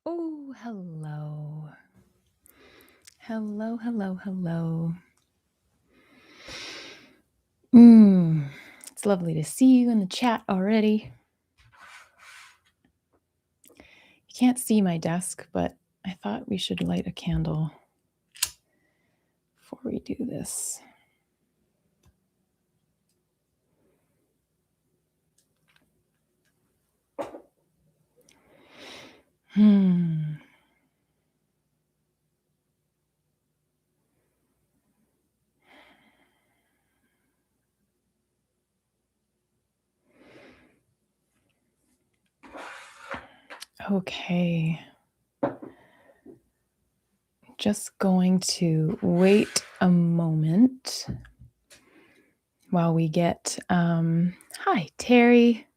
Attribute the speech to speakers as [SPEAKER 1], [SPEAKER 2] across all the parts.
[SPEAKER 1] Oh, hello. Hello, hello, hello. It's lovely to see you in the chat already. You can't see my desk, but I thought we should light a candle before we do this. Okay. Just going to wait a moment while we get, hi, Terry.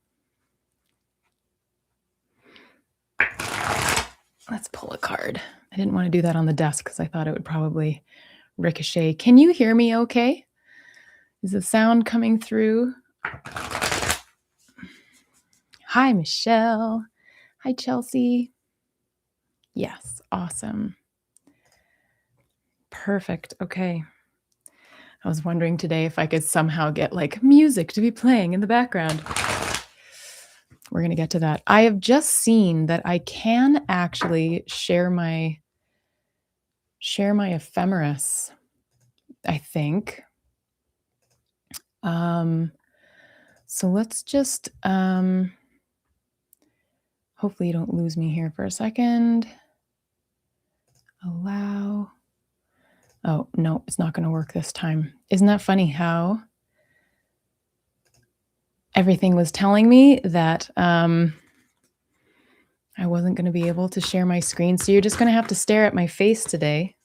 [SPEAKER 1] Let's pull a card. I didn't want to do that on the desk because I thought it would probably ricochet. Can you hear me okay? Is the sound coming through? Hi, Michelle. Hi, Chelsea. Yes, awesome. Perfect. Okay. I was wondering today if I could somehow get like music to be playing in the background. We're going to get to that. I have just seen that I can actually share my ephemeris, I think. So let's just hopefully you don't lose me here for a second. Allow. Oh, no, it's not going to work this time. Isn't that funny how everything was telling me that I wasn't going to be able to share my screen? So you're just going to have to stare at my face today.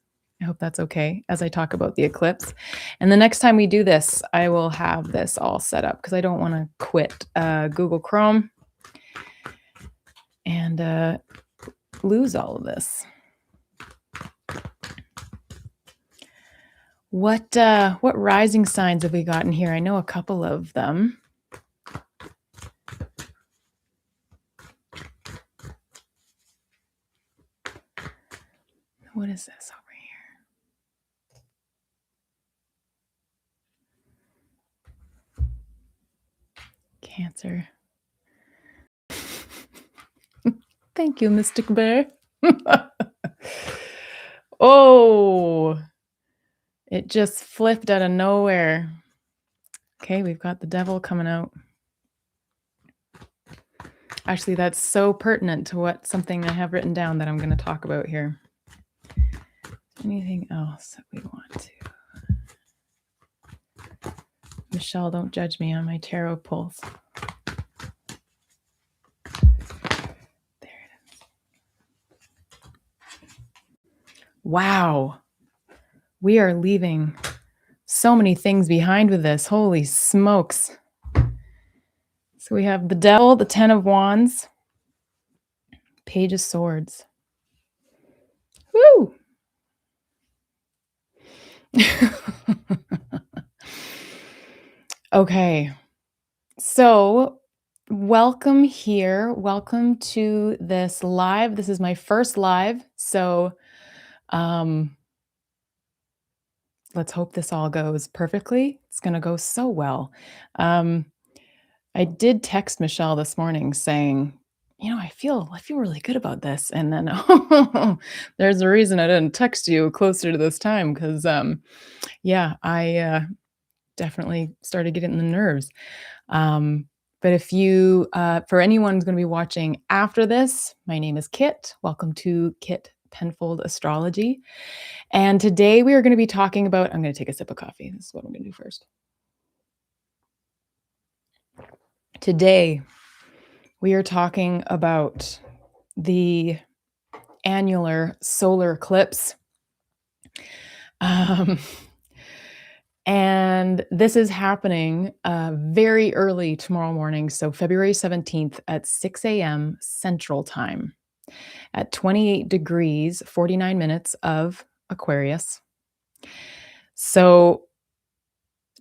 [SPEAKER 1] I hope that's okay as I talk about the eclipse. And the next time we do this, I will have this all set up because I don't want to quit Google Chrome and lose all of this. What rising signs have we gotten here? I know a couple of them. What is this over here? Cancer. Thank you, Mystic Bear. Oh, it just flipped out of nowhere. Okay, we've got the devil coming out. Actually, that's so pertinent to something I have written down that I'm going to talk about here. Anything else that we want to? Michelle, don't judge me on my tarot pulls. There it is. Wow. We are leaving so many things behind with this. Holy smokes. So we have the devil, the 10 of wands, page of swords. Woo! Okay. So welcome here. Welcome to this live. This is my first live. So let's hope this all goes perfectly. It's going to go so well. I did text Michelle this morning saying, I feel really good about this. And then there's a reason I didn't text you closer to this time because, I definitely started getting the nerves. But if you, for anyone who's going to be watching after this, my name is Kit. Welcome to Kit Penfold Astrology. And today we are going to be talking about, I'm going to take a sip of coffee. This is what I'm going to do first. Today, we are talking about the annular solar eclipse. And this is happening very early tomorrow morning. So February 17th at 6 a.m. Central Time at 28 degrees, 49 minutes of Aquarius. So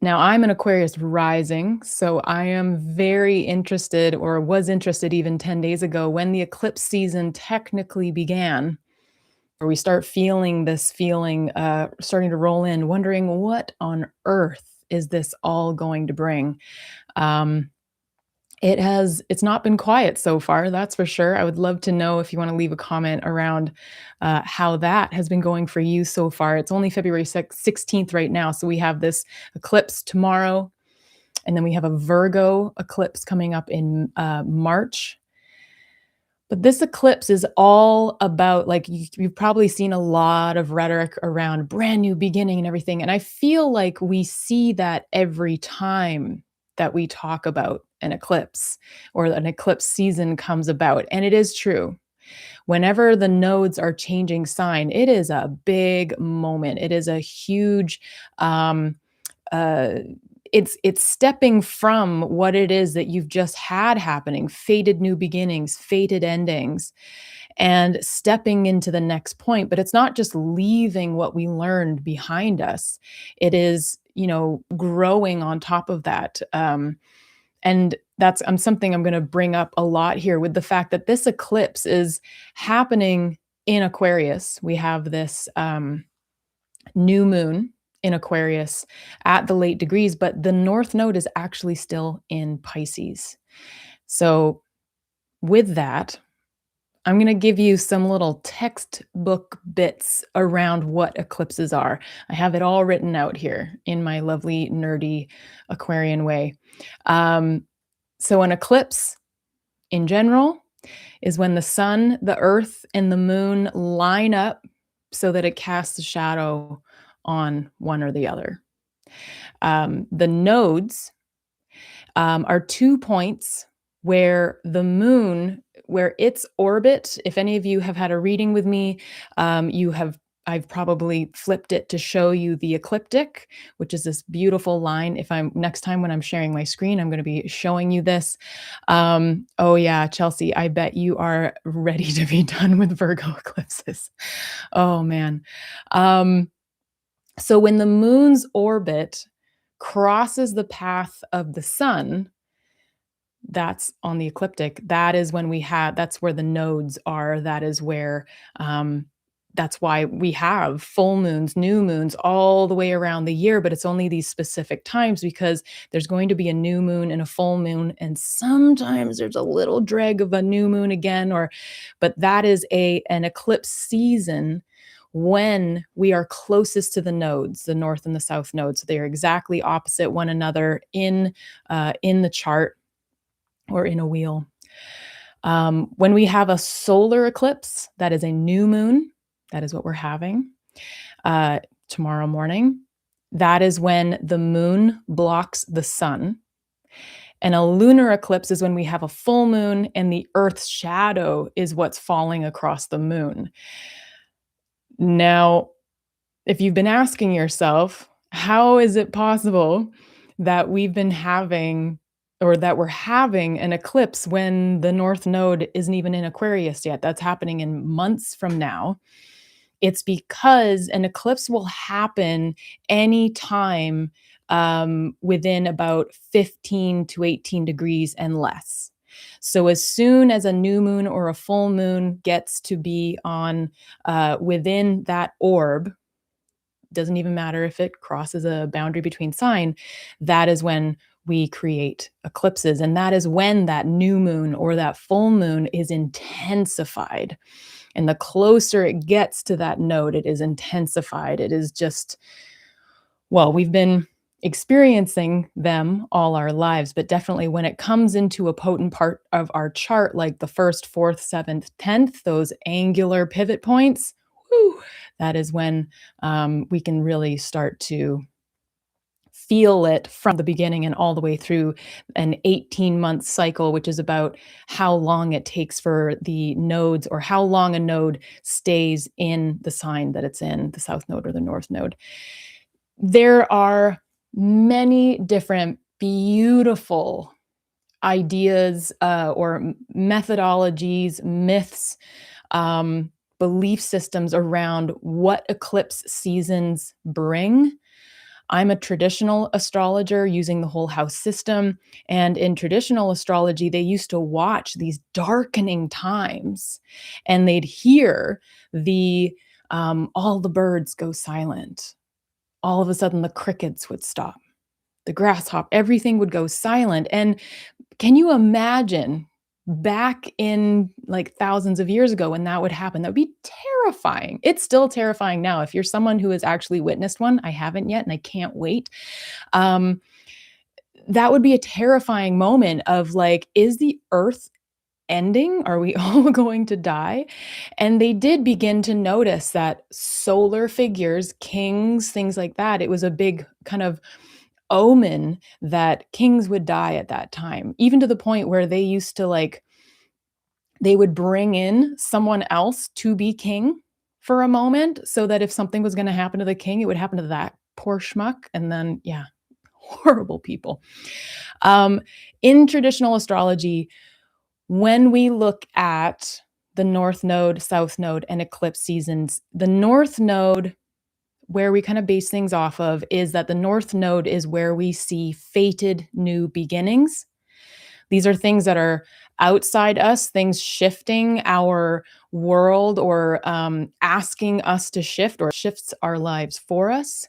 [SPEAKER 1] Now, I'm an Aquarius rising, so I am very interested, or was interested even 10 days ago when the eclipse season technically began, where we start feeling this feeling starting to roll in, wondering what on earth is this all going to bring? Um, it's not been quiet so far, that's for sure. I would love to know if you want to leave a comment around how that has been going for you so far. It's only February 16th right now, so we have this eclipse tomorrow, and then we have a Virgo eclipse coming up in March. But this eclipse is all about, like, you've probably seen a lot of rhetoric around brand new beginning and everything. And I feel like we see that every time that we talk about an eclipse or an eclipse season comes about. And it is true. Whenever the nodes are changing sign, it is a big moment. It is a huge um, uh, it's stepping from what it is that you've just had happening, fated new beginnings, fated endings, and stepping into the next point. But it's not just leaving what we learned behind us. It is, growing on top of that. And that's something I'm going to bring up a lot here with the fact that this eclipse is happening in Aquarius. We have this new moon in Aquarius at the late degrees, but the north node is actually still in Pisces. So, with that, I'm going to give you some little textbook bits around what eclipses are. I have it all written out here in my lovely, nerdy Aquarian way. So, an eclipse in general is when the sun, the earth, and the moon line up so that it casts a shadow on one or the other. The nodes are 2 points where the moon, where its orbit, if any of you have had a reading with me, I've probably flipped it to show you the ecliptic, which is this beautiful line. If I'm next time when I'm sharing my screen, I'm going to be showing you this. Oh yeah, Chelsea, I bet you are ready to be done with Virgo eclipses. Oh man. So when the moon's orbit crosses the path of the sun, that's on the ecliptic. That is when that's where the nodes are. That is where, that's why we have full moons, new moons all the way around the year, but it's only these specific times because there's going to be a new moon and a full moon. And sometimes there's a little drag of a new moon again, but that is an eclipse season when we are closest to the nodes, the north and the south nodes. So they are exactly opposite one another in the chart or in a wheel. When we have a solar eclipse, that is a new moon. That is what we're having tomorrow morning. That is when the moon blocks the sun. And a lunar eclipse is when we have a full moon and the Earth's shadow is what's falling across the moon. Now, if you've been asking yourself, how is it possible that we've been having, or that we're having an eclipse when the North Node isn't even in Aquarius yet? That's happening in months from now. It's because an eclipse will happen anytime within about 15 to 18 degrees and less. So as soon as a new moon or a full moon gets to be on within that orb, doesn't even matter if it crosses a boundary between sign, that is when we create eclipses. And that is when that new moon or that full moon is intensified. And the closer it gets to that node, it is intensified. It is just, well, we've been experiencing them all our lives, but definitely when it comes into a potent part of our chart, like the first, fourth, seventh, 10th, those angular pivot points, whew, that is when we can really start to feel it from the beginning and all the way through an 18-month cycle, which is about how long it takes for the nodes, or how long a node stays in the sign that it's in, the south node or the north node. There are many different beautiful ideas or methodologies, myths, belief systems around what eclipse seasons bring. I'm a traditional astrologer using the whole house system. And in traditional astrology, they used to watch these darkening times and they'd hear all the birds go silent. All of a sudden, the crickets would stop, the grasshopper, everything would go silent. And can you imagine back in like thousands of years ago when that would happen? That would be terrifying. It's still terrifying now. If you're someone who has actually witnessed one, I haven't yet, and I can't wait. Um, that would be a terrifying moment of like, is the earth ending? Are we all going to die? And they did begin to notice that solar figures, kings, things like that, it was a big kind of omen that kings would die at that time, even to the point where they used to like, they would bring in someone else to be king for a moment so that if something was going to happen to the king, it would happen to that poor schmuck. And then, yeah, horrible people. Um, in traditional astrology, when we look at the North Node, South Node, and eclipse seasons, the North Node, where we kind of base things off of, is that the North Node is where we see fated new beginnings. These are things that are outside us, things shifting our world or asking us to shift or shifts our lives for us.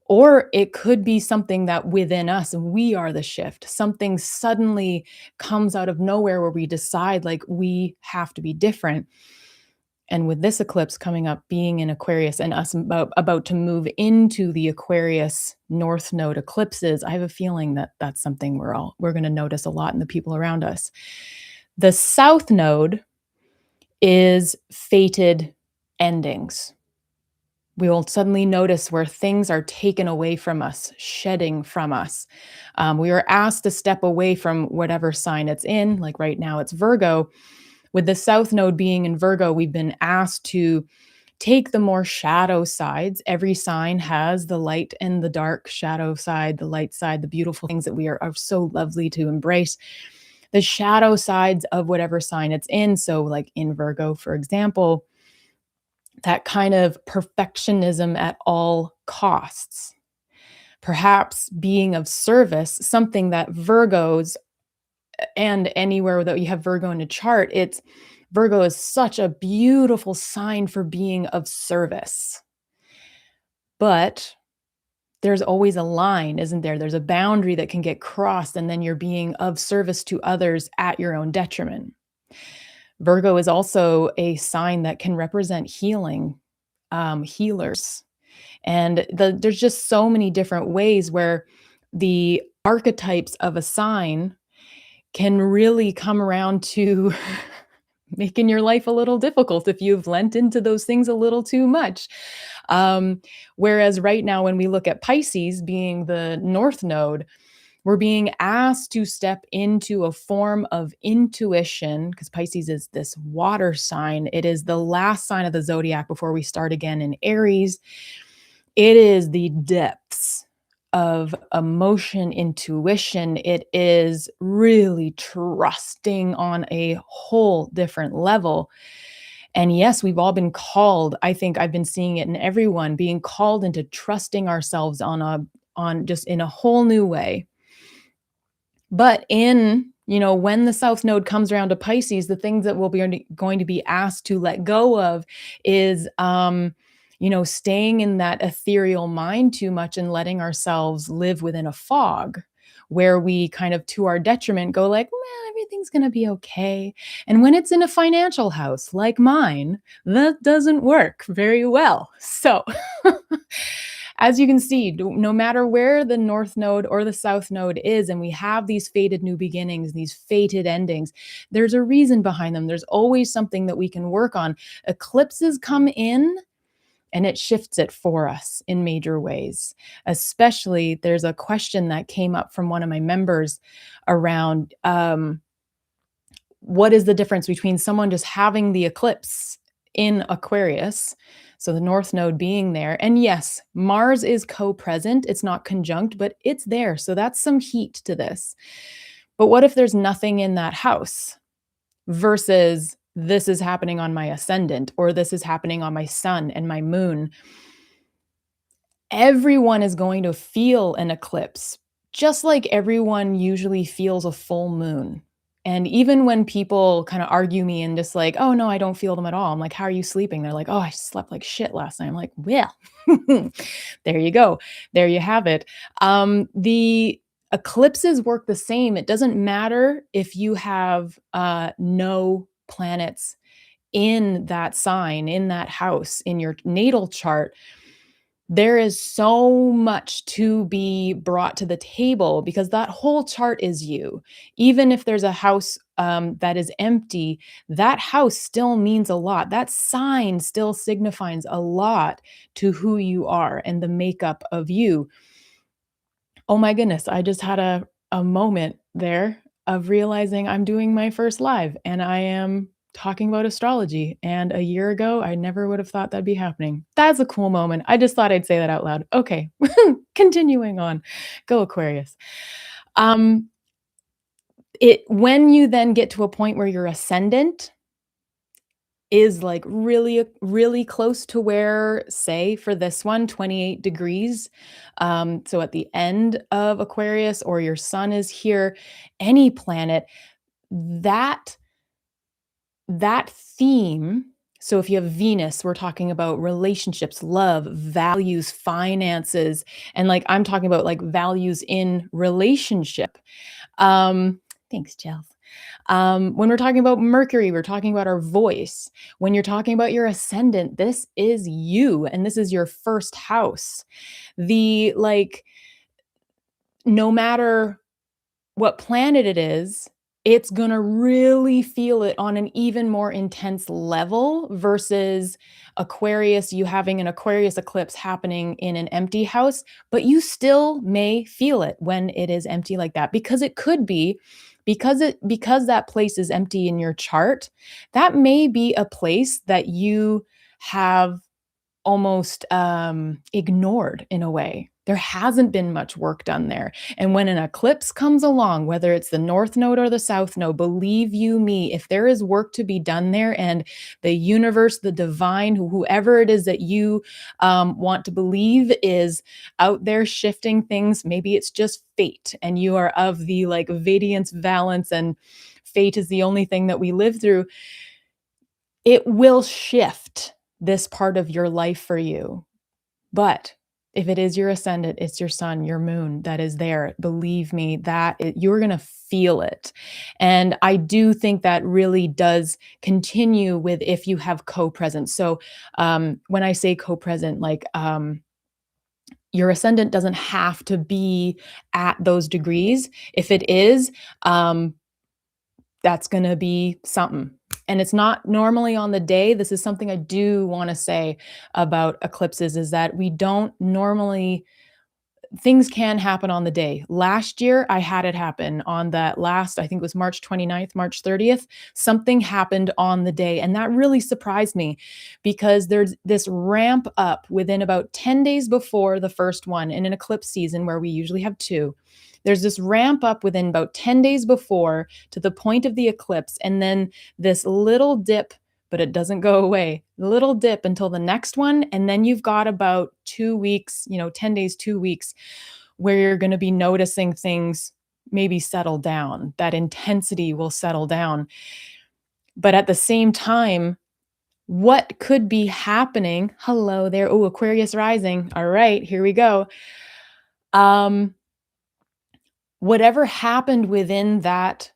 [SPEAKER 1] Or it could be something that within us, we are the shift. Something suddenly comes out of nowhere where we decide like we have to be different. And with this eclipse coming up, being in Aquarius and us about to move into the Aquarius North Node eclipses, I have a feeling that that's something we're going to notice a lot in the people around us. The South Node is fated endings. We will suddenly notice where things are taken away from us, shedding from us. We are asked to step away from whatever sign it's in. Like right now, it's Virgo. With the South Node being in Virgo, we've been asked to take the more shadow sides. Every sign has the light and the dark shadow side, the light side, the beautiful things that we are so lovely to embrace. The shadow sides of whatever sign it's in. So, like in Virgo, for example, that kind of perfectionism at all costs. Perhaps being of service, something that Virgos and anywhere that you have Virgo in a chart, it's Virgo is such a beautiful sign for being of service. But there's always a line, isn't there? There's a boundary that can get crossed, and then you're being of service to others at your own detriment. Virgo is also a sign that can represent healing, healers. And there's just so many different ways where the archetypes of a sign can really come around to making your life a little difficult if you've lent into those things a little too much. Whereas right now, when we look at Pisces being the North Node, we're being asked to step into a form of intuition because Pisces is this water sign. It is the last sign of the zodiac before we start again in Aries. It is the depths of emotion, intuition. It is really trusting on a whole different level. And yes, we've all been called. I think I've been seeing it in everyone being called into trusting ourselves on just in a whole new way. But when the South Node comes around to Pisces, the things that we'll be going to be asked to let go of is staying in that ethereal mind too much and letting ourselves live within a fog where we kind of to our detriment go like, well, everything's going to be okay. And when it's in a financial house like mine, that doesn't work very well. So as you can see, no matter where the North Node or the South Node is, and we have these fated new beginnings, these fated endings, there's a reason behind them. There's always something that we can work on. Eclipses come in and it shifts it for us in major ways. Especially, there's a question that came up from one of my members around what is the difference between someone just having the eclipse in Aquarius, so the North Node being there. And yes, Mars is co-present. It's not conjunct, but it's there. So that's some heat to this. But what if there's nothing in that house versus this is happening on my ascendant or this is happening on my sun and my moon? everyone is going to feel an eclipse, just like everyone usually feels a full moon. And even when people kind of argue me and just like, oh no, I don't feel them at all. I'm like, how are you sleeping? They're like, oh, I slept like shit last night. I'm like, well, there you go. There you have it. The eclipses work the same. It doesn't matter if you have no planets in that sign, in that house, in your natal chart. There is so much to be brought to the table because that whole chart is you. Even if there's a house that is empty, that house still means a lot. That sign still signifies a lot to who you are and the makeup of you. Oh my goodness, I just had a moment there of realizing I'm doing my first live and I am talking about astrology. And a year ago, I never would have thought that'd be happening. That's a cool moment. I just thought I'd say that out loud. Okay, continuing on. Go Aquarius. Um, it when you then get to a point where your ascendant is like really, really close to where, say, for this one, 28 degrees. So at the end of Aquarius, or your sun is here, any planet, that that theme. So if you have Venus, we're talking about relationships, love, values, finances, and like I'm talking about like values in relationship. Um, thanks, Jill. When we're talking about Mercury, we're talking about our voice. When you're talking about your ascendant, this is you and this is your first house. The like, no matter what planet it is, it's going to really feel it on an even more intense level versus Aquarius, you having an Aquarius eclipse happening in an empty house, but you still may feel it when it is empty like that because it could be because that place is empty in your chart. That may be a place that you have almost ignored in a way. There hasn't been much work done there. And when an eclipse comes along, whether it's the north node or the south node, believe you me, if there is work to be done there and the universe, the divine, whoever it is that you want to believe is out there shifting things, maybe it's just fate and you are of the like Vediance valence and fate is the only thing that we live through, it will shift this part of your life for you. But if it is your ascendant, it's your sun, your moon that is there. Believe me, you're going to feel it. And I do think that really does continue with if you have co-presence. So when I say co-present, like your ascendant doesn't have to be at those degrees. If it is, that's going to be something. And it's not normally on the day. This is something I do want to say about eclipses is that we don't normally, things can happen on the day. Last year, I had it happen on that last, I think it was March 29th, March 30th. Something happened on the day. And that really surprised me because there's this ramp up within about 10 days before the first one in an eclipse season where we usually have two. There's this ramp up within about 10 days before to the point of the eclipse. And then this little dip, but it doesn't go away. Little dip until the next one. And then you've got about 2 weeks, 10 days, 2 weeks, where you're going to be noticing things maybe settle down. That intensity will settle down. But at the same time, what could be happening? Hello there. Oh, Aquarius Rising. All right, here we go. Whatever happened within that,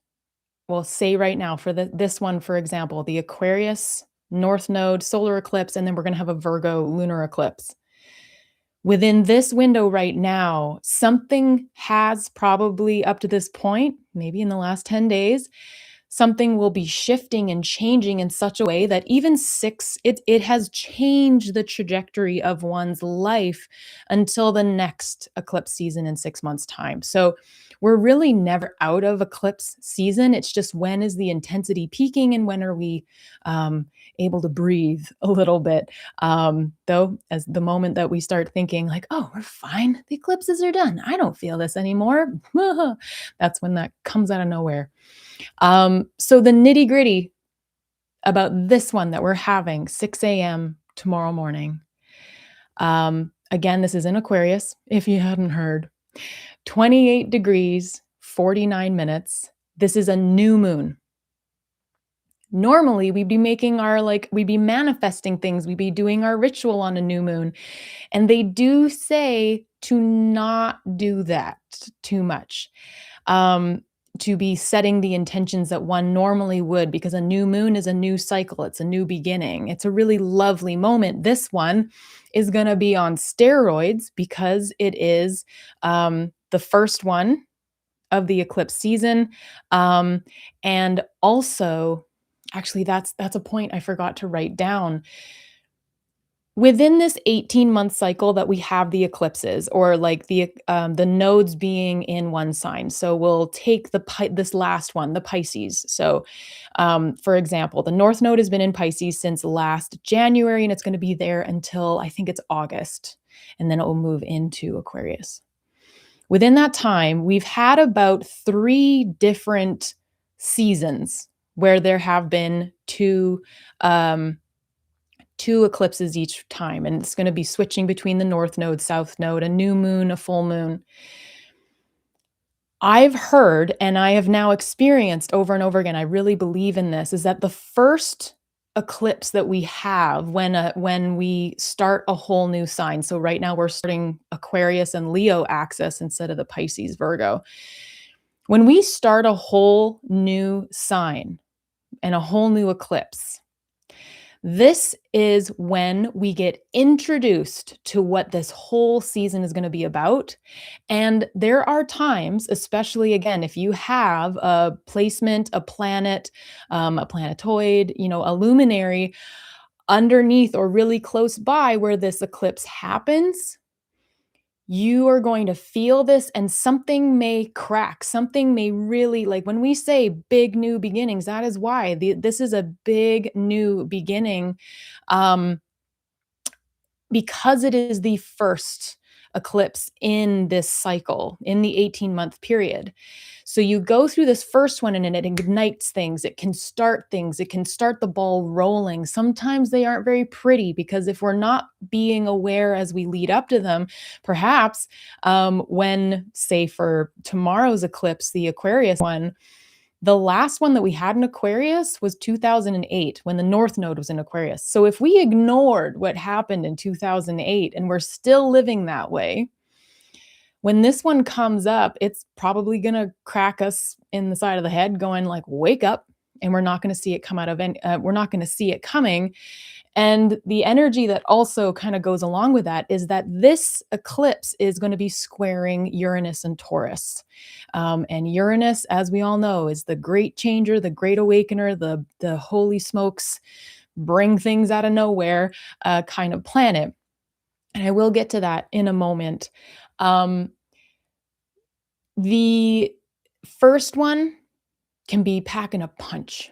[SPEAKER 1] well, say right now for this one, for example, the Aquarius North Node solar eclipse, and then we're going to have a Virgo lunar eclipse. Within this window right now, something has probably up to this point, maybe in the last 10 days, something will be shifting and changing in such a way that even it has changed the trajectory of one's life until the next eclipse season in 6 months' time. So we're really never out of eclipse season. It's just when is the intensity peaking and when are we able to breathe a little bit. Though, as the moment that we start thinking like, oh, we're fine, the eclipses are done, I don't feel this anymore. That's when that comes out of nowhere. So the nitty gritty about this one that we're having 6 a.m. tomorrow morning. Again, this is in Aquarius, if you hadn't heard. 28 degrees, 49 minutes. This is a new moon. Normally, we'd be making our, we'd be manifesting things, we'd be doing our ritual on a new moon. And they do say to not do that too much, um, to be setting the intentions that one normally would, because a new moon is a new cycle, it's a new beginning. It's a really lovely moment. This one is going to be on steroids because it is the first one of the eclipse season. And also, actually, that's a point I forgot to write down. Within this 18-month cycle that we have the eclipses, or like the nodes being in one sign. So we'll take this last one, the Pisces. So, for example, the North Node has been in Pisces since last January, and it's going to be there until I think it's August, and then it will move into Aquarius. Within that time, we've had about 3 different seasons where there have been two eclipses each time, and it's going to be switching between the North Node, South Node, a new moon, a full moon. I've heard, and I have now experienced over and over again, I really believe in this, is that the first eclipse that we have when we start a whole new sign. So right now we're starting Aquarius and Leo axis instead of the Pisces Virgo. When we start a whole new sign and a whole new eclipse, this is when we get introduced to what this whole season is going to be about. And there are times, especially again, if you have a placement, a planet, a planetoid, a luminary underneath or really close by where this eclipse happens, you are going to feel this, and something may crack. Something may really, like when we say big new beginnings, that is why this is a big new beginning, um, because it is the first eclipse in this cycle, in the 18-month period. So you go through this first one and it ignites things. It can start things. It can start the ball rolling. Sometimes they aren't very pretty because if we're not being aware as we lead up to them, perhaps when, say, for tomorrow's eclipse, the Aquarius one, the last one that we had in Aquarius was 2008 when the North Node was in Aquarius. So if we ignored what happened in 2008 and we're still living that way, when this one comes up, it's probably going to crack us in the side of the head going like, wake up. And we're not going to see it come out of, we're not going to see it coming. And the energy that also kind of goes along with that is that this eclipse is going to be squaring Uranus and Taurus. And Uranus, as we all know, is the great changer, the great awakener, the holy smokes, bring things out of nowhere kind of planet. And I will get to that in a moment. The first one can be packing a punch.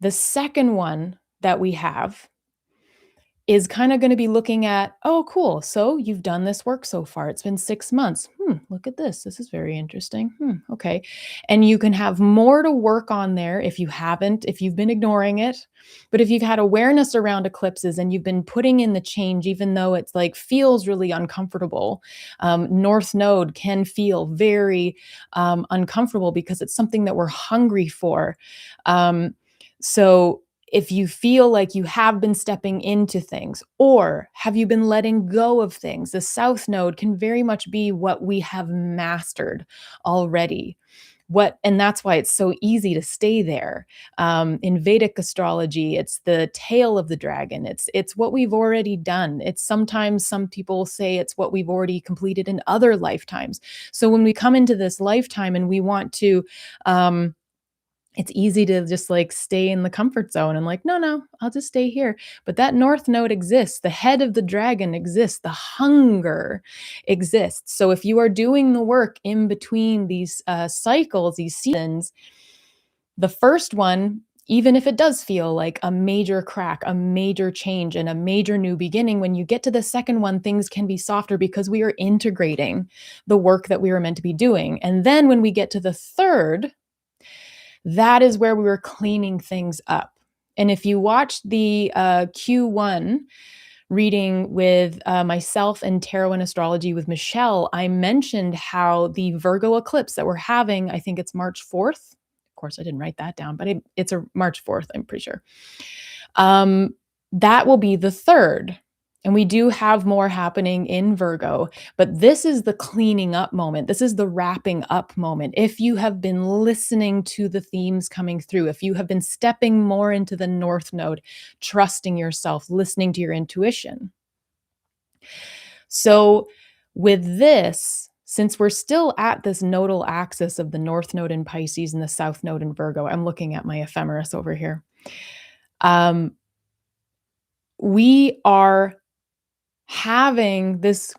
[SPEAKER 1] The second one that we have is kind of going to be looking at, oh, cool. So you've done this work so far. It's been 6 months. Look at this. This is very interesting. Okay. And you can have more to work on there if you've been ignoring it. But if you've had awareness around eclipses and you've been putting in the change, even though it's like feels really uncomfortable, North Node can feel very uncomfortable because it's something that we're hungry for. So if you feel like you have been stepping into things, or have you been letting go of things, the South Node can very much be what we have mastered already. And that's why it's so easy to stay there. In Vedic astrology, it's the tail of the dragon. It's what we've already done. It's sometimes some people say it's what we've already completed in other lifetimes. So when we come into this lifetime and we want to, it's easy to just like stay in the comfort zone and like, no, I'll just stay here. But that North Node exists. The head of the dragon exists. The hunger exists. So if you are doing the work in between these cycles, these seasons, the first one, even if it does feel like a major crack, a major change, and a major new beginning, when you get to the second one, things can be softer because we are integrating the work that we were meant to be doing. And then when we get to the third, that is where we were cleaning things up. And if you watch the Q1 reading with myself and tarot and astrology with Michelle, I mentioned how the Virgo eclipse that we're having, I think it's March 4th. Of course, I didn't write that down, but it's a March 4th, I'm pretty sure. That will be the third. And we do have more happening in Virgo, but this is the cleaning up moment. This is the wrapping up moment. If you have been listening to the themes coming through, if you have been stepping more into the North Node, trusting yourself, listening to your intuition. So, with this, since we're still at this nodal axis of the North Node in Pisces and the South Node in Virgo, I'm looking at my ephemeris over here. We are having this.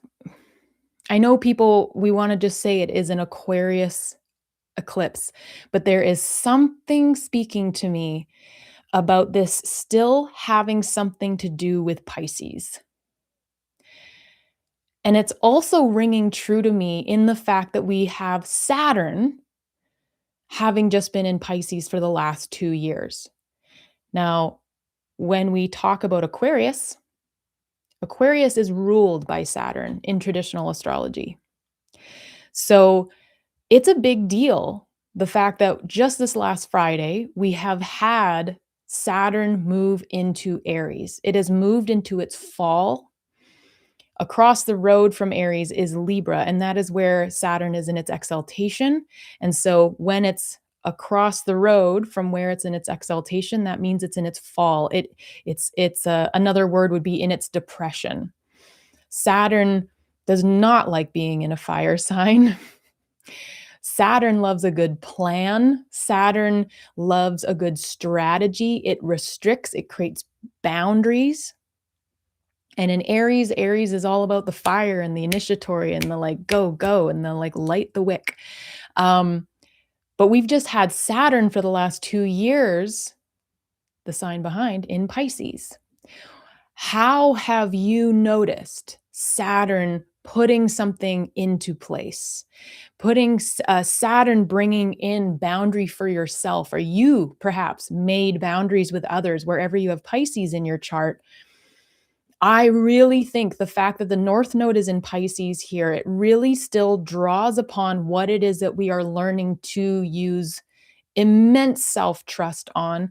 [SPEAKER 1] I know people, we want to just say it is an Aquarius eclipse, but there is something speaking to me about this still having something to do with Pisces. And it's also ringing true to me in the fact that we have Saturn having just been in Pisces for the last 2 years. Now, when we talk about Aquarius, Aquarius is ruled by Saturn in traditional astrology. So it's a big deal, the fact that just this last Friday, we have had Saturn move into Aries. It has moved into its fall. Across the road from Aries is Libra, and that is where Saturn is in its exaltation. And so when it's across the road from where it's in its exaltation, that means it's in its fall. It's another word would be in its depression. Saturn does not like being in a fire sign. Saturn loves a good plan. Saturn loves a good strategy. It restricts, it creates boundaries. And in Aries, Aries is all about the fire and the initiatory and the like, go, go, and the like, light the wick. But we've just had Saturn for the last 2 years, the sign behind, in Pisces. How have you noticed Saturn putting something into place? Putting Saturn bringing in boundary for yourself, or you perhaps made boundaries with others wherever you have Pisces in your chart. I really think the fact that the North Node is in Pisces here, it really still draws upon what it is that we are learning to use immense self-trust on,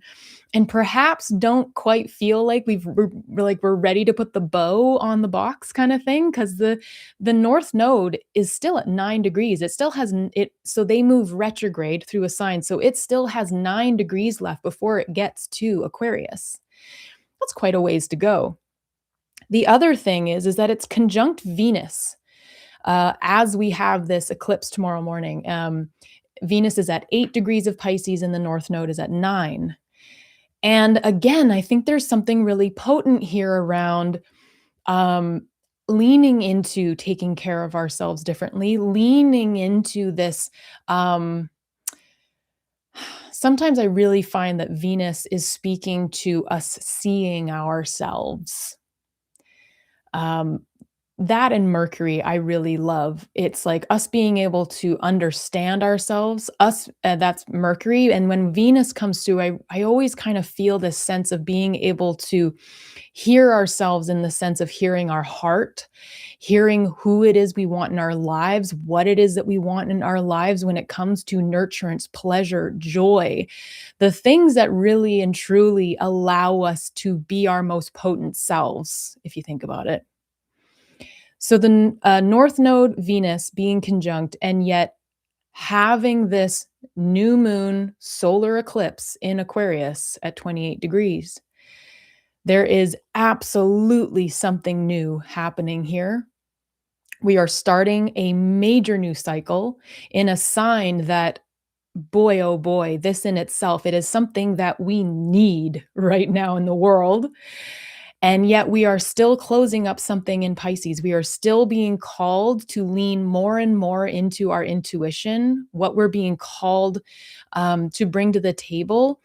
[SPEAKER 1] and perhaps don't quite feel like we're ready to put the bow on the box kind of thing, because the North Node is still at 9 degrees. It still has it, so they move retrograde through a sign, so it still has 9 degrees left before it gets to Aquarius. That's quite a ways to go. The other thing is that it's conjunct Venus as we have this eclipse tomorrow morning. Venus is at 8 degrees of Pisces and the North Node is at 9. And again, I think there's something really potent here around leaning into taking care of ourselves differently, leaning into this. Sometimes I really find that Venus is speaking to us seeing ourselves. That and Mercury, I really love. It's like us being able to understand ourselves, that's Mercury. And when Venus comes through, I always kind of feel this sense of being able to hear ourselves in the sense of hearing our heart, hearing who it is we want in our lives, what it is that we want in our lives when it comes to nurturance, pleasure, joy, the things that really and truly allow us to be our most potent selves, if you think about it. So the North Node, Venus being conjunct, and yet having this new moon solar eclipse in Aquarius at 28 degrees. There is absolutely something new happening here. We are starting a major new cycle in a sign that, boy, oh boy, this in itself, it is something that we need right now in the world. And yet we are still closing up something in Pisces. We are still being called to lean more and more into our intuition, what we're being called to bring to the table.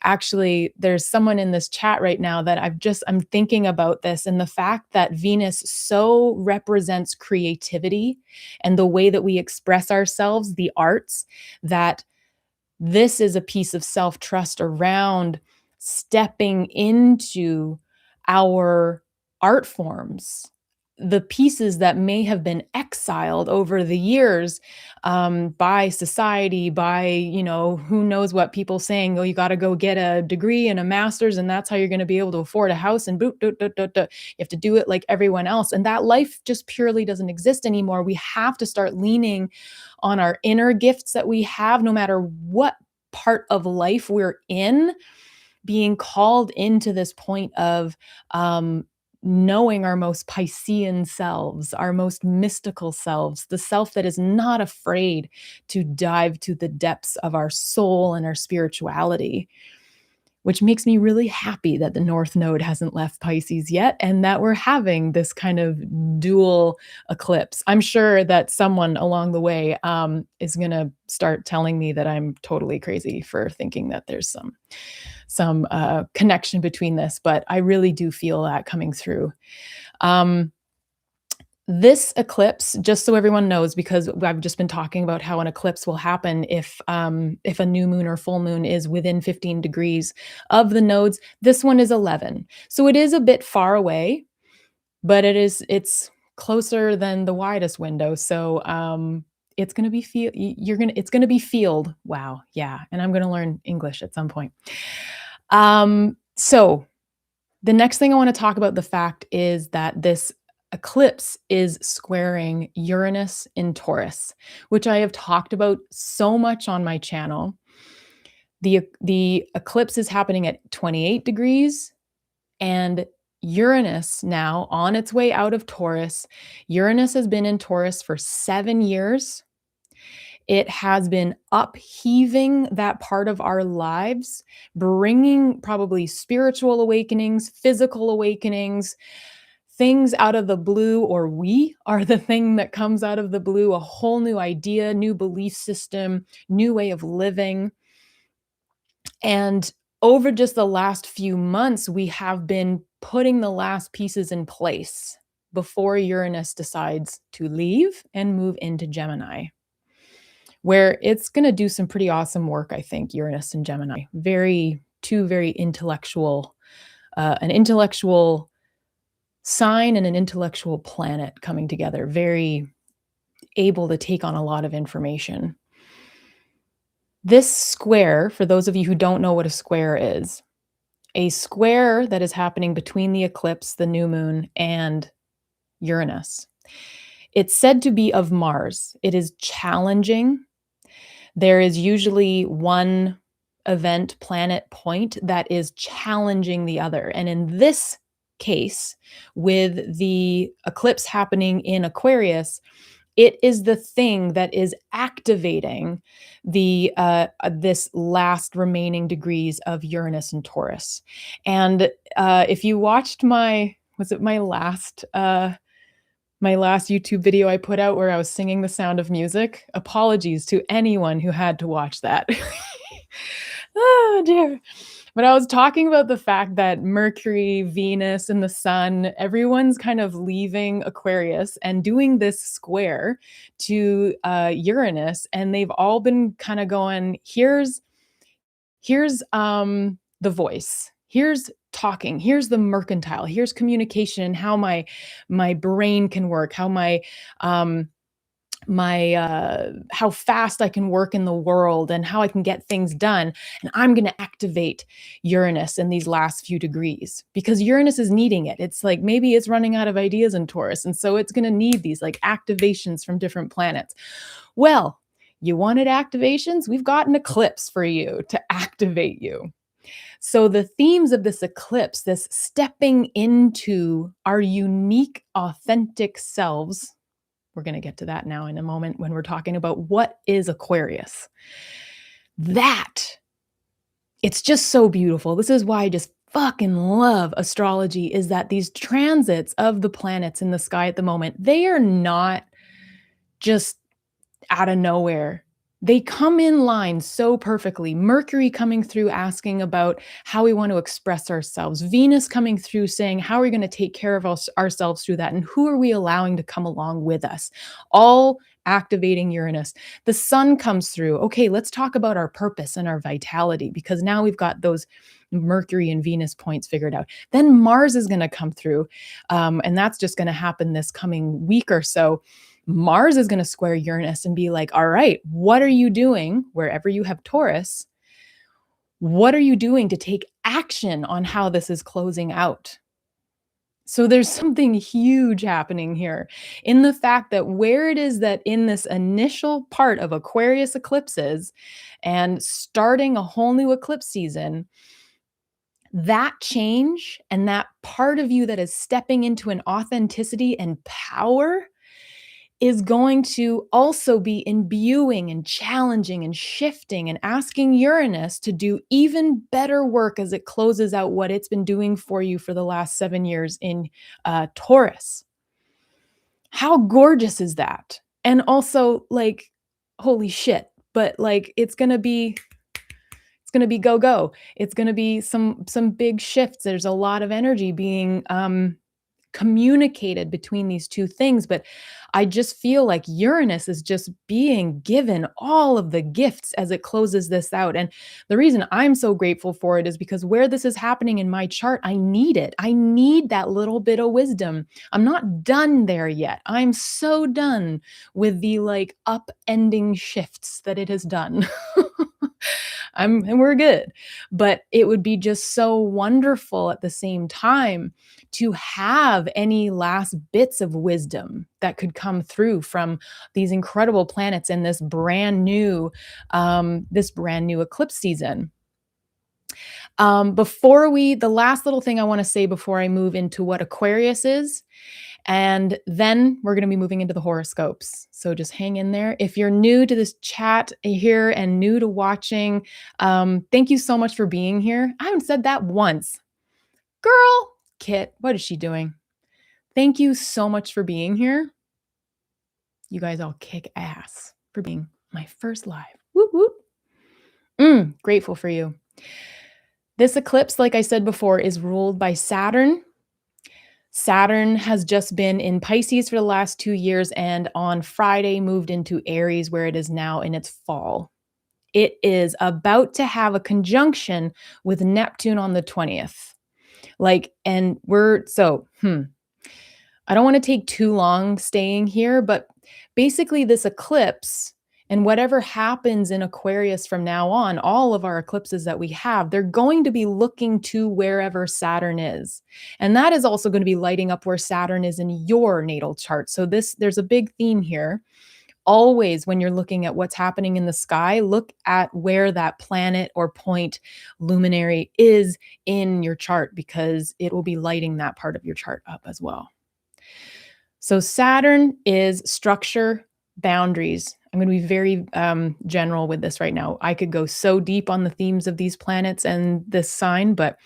[SPEAKER 1] Actually, there's someone in this chat right now that I'm thinking about this, and the fact that Venus so represents creativity and the way that we express ourselves, the arts, that this is a piece of self-trust around stepping into our art forms, the pieces that may have been exiled over the years by society, by, who knows what people saying, oh, you got to go get a degree and a master's, and that's how you're going to be able to afford a house and boot, doot, doot, doot, doot. You have to do it like everyone else. And that life just purely doesn't exist anymore. We have to start leaning on our inner gifts that we have, no matter what part of life we're in, being called into this point of knowing our most Piscean selves, our most mystical selves, the self that is not afraid to dive to the depths of our soul and our spirituality, which makes me really happy that the North Node hasn't left Pisces yet and that we're having this kind of dual eclipse. I'm sure that someone along the way is going to start telling me that I'm totally crazy for thinking that there's some connection between this, but I really do feel that coming through. This eclipse, just so everyone knows, because I've just been talking about how an eclipse will happen if a new moon or full moon is within 15 degrees of the nodes. This one is 11. So it is a bit far away, but it's closer than the widest window. So it's going to be it's going to be field. Wow. Yeah. And I'm going to learn English at some point. So the next thing I want to talk about, the fact is that this eclipse is squaring Uranus in Taurus, which I have talked about so much on my channel. The eclipse is happening at 28 degrees, and Uranus now on its way out of Taurus. Uranus has been in Taurus for 7 years. It has been upheaving that part of our lives, bringing probably spiritual awakenings, physical awakenings, things out of the blue, or we are the thing that comes out of the blue, a whole new idea, new belief system, new way of living. And over just the last few months, we have been putting the last pieces in place before Uranus decides to leave and move into Gemini, where it's going to do some pretty awesome work, I think. Uranus and Gemini, two very intellectual, an intellectual sign and an intellectual planet coming together, very able to take on a lot of information. This square, for those of you who don't know what a square is, a square that is happening between the eclipse, the new moon, and Uranus. It's said to be of Mars. It is challenging. There is usually one event, planet, point that is challenging the other. And in this case, with the eclipse happening in Aquarius, it is the thing that is activating the this last remaining degrees of Uranus and Taurus. And if you watched my last YouTube video I put out where I was singing The Sound of Music, apologies to anyone who had to watch that. Oh dear. But I was talking about the fact that Mercury, Venus, and the sun, everyone's kind of leaving Aquarius and doing this square to Uranus. And they've all been kind of going, here's the voice. Here's talking. Here's the mercantile. Here's communication and how my brain can work, how how fast I can work in the world and how I can get things done. And I'm going to activate Uranus in these last few degrees because Uranus is needing it. It's like maybe it's running out of ideas in Taurus. And so it's going to need these like activations from different planets. Well, you wanted activations? We've got an eclipse for you to activate you. So the themes of this eclipse, this stepping into our unique, authentic selves. We're going to get to that now in a moment when we're talking about what is Aquarius. It's just so beautiful. This is why I just fucking love astrology, is that these transits of the planets in the sky at the moment, they are not just out of nowhere. They come in line so perfectly. Mercury coming through asking about how we want to express ourselves. Venus coming through saying, how are we going to take care of ourselves through that? And who are we allowing to come along with us? All activating Uranus. The sun comes through. Okay, let's talk about our purpose and our vitality because now we've got those Mercury and Venus points figured out. Then Mars is going to come through. And that's just going to happen this coming week or so. Mars is going to square Uranus and be like, all right, what are you doing wherever you have Taurus? What are you doing to take action on how this is closing out? So there's something huge happening here in the fact that where it is that in this initial part of Aquarius eclipses and starting a whole new eclipse season, that change and that part of you that is stepping into an authenticity and power is going to also be imbuing and challenging and shifting and asking Uranus to do even better work as it closes out what it's been doing for you for the last 7 years in Taurus. How gorgeous is that? And also, like, holy shit, but like it's gonna be go go. It's gonna be some big shifts. There's a lot of energy being communicated between these two things, but I just feel like Uranus is just being given all of the gifts as it closes this out. And the reason I'm so grateful for it is because where this is happening in my chart, I need it. I need that little bit of wisdom. I'm not done there yet. I'm so done with the like upending shifts that it has done. And we're good. But it would be just so wonderful at the same time to have any last bits of wisdom that could come through from these incredible planets in this brand new eclipse season. The last little thing I want to say before I move into what Aquarius is, and then we're going to be moving into the horoscopes. So just hang in there. If you're new to this chat here and new to watching, thank you so much for being here. I haven't said that once. Girl, Kit, what is she doing? Thank you so much for being here. You guys all kick ass for being my first live. Whoop, whoop. Grateful for you. This eclipse, like I said before, is ruled by Saturn. Saturn has just been in Pisces for the last 2 years and on Friday moved into Aries where it is now in its fall. It is about to have a conjunction with Neptune on the 20th. I don't want to take too long staying here, but basically this eclipse and whatever happens in Aquarius from now on, all of our eclipses that we have, they're going to be looking to wherever Saturn is. And that is also going to be lighting up where Saturn is in your natal chart. So there's a big theme here. Always, when you're looking at what's happening in the sky, look at where that planet or point luminary is in your chart because it will be lighting that part of your chart up as well. So Saturn is structure, boundaries. I'm going to be very general with this right now. I could go so deep on the themes of these planets and this sign, but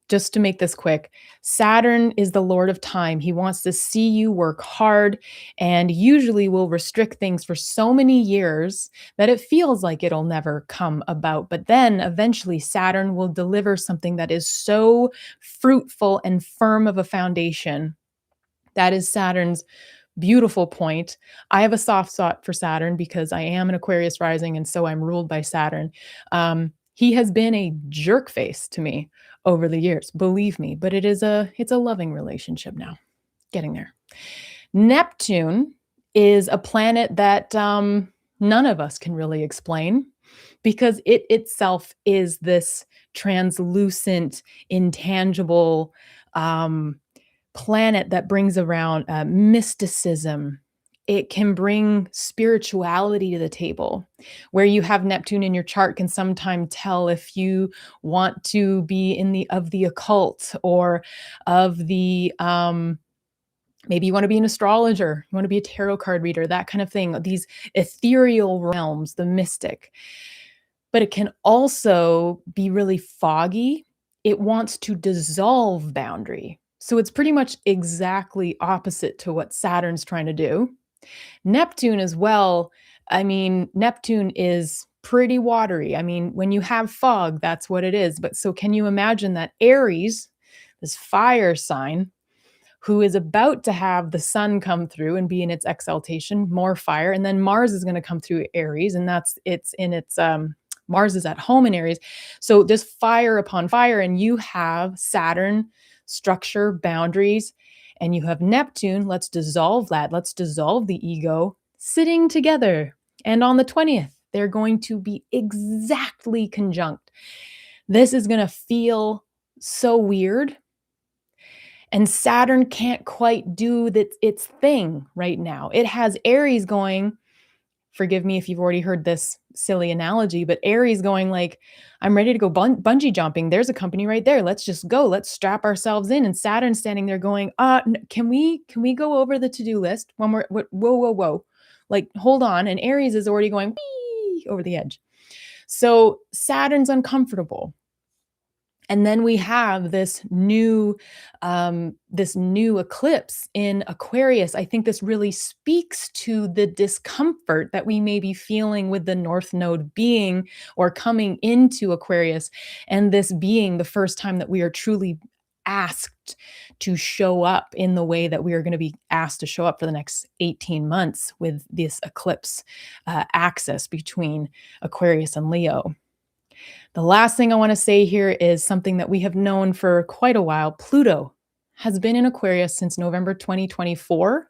[SPEAKER 1] just to make this quick, Saturn is the Lord of time. He wants to see you work hard and usually will restrict things for so many years that it feels like it'll never come about. But then eventually Saturn will deliver something that is so fruitful and firm of a foundation. That is Saturn's beautiful point. I have a soft spot for Saturn because I am an Aquarius rising, and so I'm ruled by Saturn. He has been a jerk face to me over the years, believe me, but it's a loving relationship now. Getting there. Neptune is a planet that none of us can really explain because it itself is this translucent, intangible planet that brings around mysticism. It can bring spirituality to the table. Where you have Neptune in your chart can sometimes tell if you want to be of the occult or of the maybe you want to be an astrologer, you want to be a tarot card reader, that kind of thing. These ethereal realms, the mystic. But it can also be really foggy. It wants to dissolve boundary. So it's pretty much exactly opposite to what Saturn's trying to do. Neptune as well I mean, Neptune is pretty watery. I mean, when you have fog, that's what it is. But so can you imagine that Aries, this fire sign, who is about to have the sun come through and be in its exaltation, more fire, and then Mars is going to come through Aries, and that's it's in its Mars is at home in Aries. So just fire upon fire, and you have Saturn, structure, boundaries, and you have Neptune. Let's dissolve that. Let's dissolve the ego sitting together. And on the 20th, they're going to be exactly conjunct. This is going to feel so weird. And Saturn can't quite do its thing right now. It has Aries going, forgive me if you've already heard this silly analogy, but Aries going like, I'm ready to go bungee jumping. There's a company right there. Let's just go. Let's strap ourselves in. And Saturn standing there going, can we go over the to-do list one more? Whoa. Like, hold on. And Aries is already going wee over the edge. So Saturn's uncomfortable. And then we have this new eclipse in Aquarius. I think this really speaks to the discomfort that we may be feeling with the North Node being or coming into Aquarius, and this being the first time that we are truly asked to show up in the way that we are going to be asked to show up for the next 18 months with this eclipse axis between Aquarius and Leo. The last thing I want to say here is something that we have known for quite a while. Pluto has been in Aquarius since November 2024.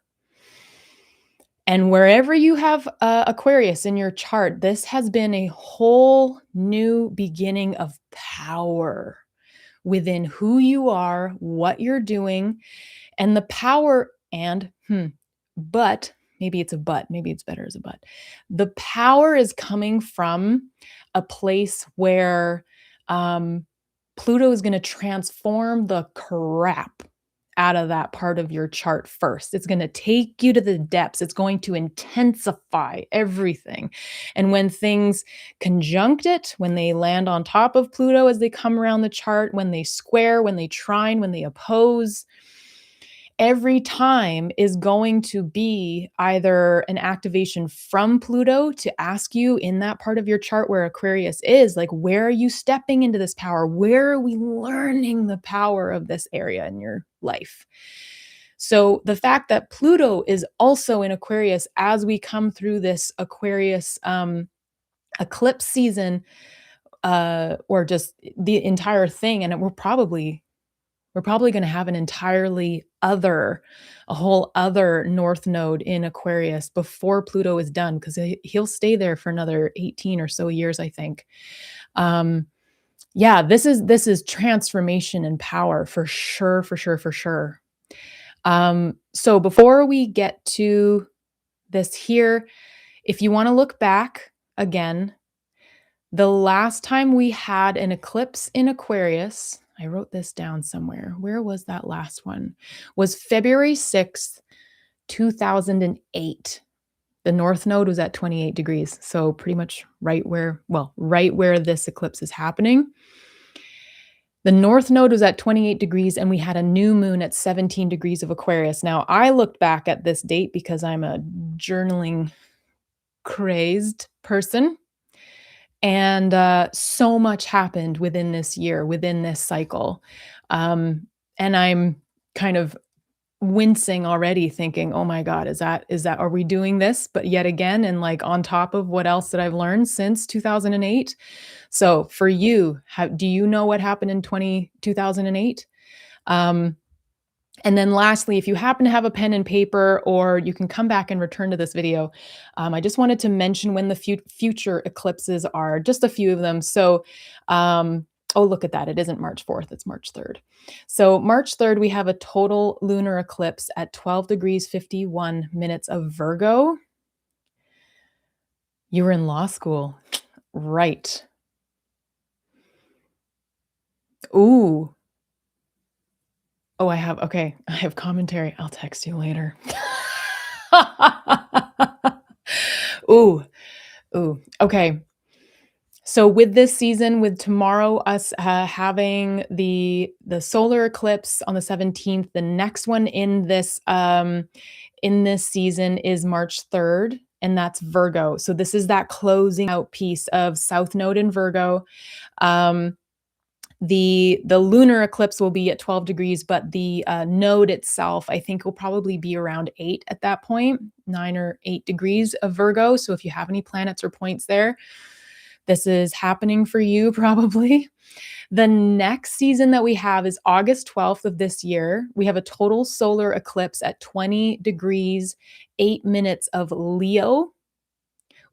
[SPEAKER 1] And wherever you have Aquarius in your chart, this has been a whole new beginning of power within who you are, what you're doing, and the power but maybe it's a but, maybe it's better as a but. The power is coming from a place where Pluto is going to transform the crap out of that part of your chart first. It's going to take you to the depths. It's going to intensify everything. And when things conjunct it, when they land on top of Pluto as they come around the chart, when they square, when they trine, when they oppose, every time is going to be either an activation from Pluto to ask you in that part of your chart where Aquarius is, like, where are you stepping into this power? Where are we learning the power of this area in your life? So the fact that Pluto is also in Aquarius as we come through this Aquarius eclipse season, or just the entire thing, and we're probably going to have a whole other North Node in Aquarius before Pluto is done, because he'll stay there for another 18 or so years, I think. This is transformation and power for sure. So before we get to this here, if you want to look back again, the last time we had an eclipse in Aquarius, I wrote this down somewhere. Where was that last one? Was February 6th, 2008. The North Node was at 28 degrees. So pretty much right where this eclipse is happening. The North Node was at 28 degrees and we had a new moon at 17 degrees of Aquarius. Now, I looked back at this date because I'm a journaling crazed person. And so much happened within this year, within this cycle. And I'm kind of wincing already thinking, oh my God, are we doing this? But yet again, and like on top of what else that I've learned since 2008. So for you, do you know what happened in 2008? And then lastly, if you happen to have a pen and paper, or you can come back and return to this video, I just wanted to mention when the future eclipses are, just a few of them. So, oh, look at that. It isn't March 4th, it's March 3rd. So March 3rd, we have a total lunar eclipse at 12 degrees, 51 minutes of Virgo. You were in law school, right? Ooh. Oh, I have commentary. I'll text you later. Ooh. Okay. So with this season, with tomorrow, us having the solar eclipse on the 17th, the next one in this season is March 3rd. and that's Virgo. So this is that closing out piece of South Node in Virgo. Um, the lunar eclipse will be at 12 degrees, but the node itself, I think, will probably be around 8 at that point, 9 or 8 degrees of Virgo. So if you have any planets or points there, this is happening for you probably. The next season that we have is August 12th of this year. We have a total solar eclipse at 20 degrees, 8 minutes of Leo.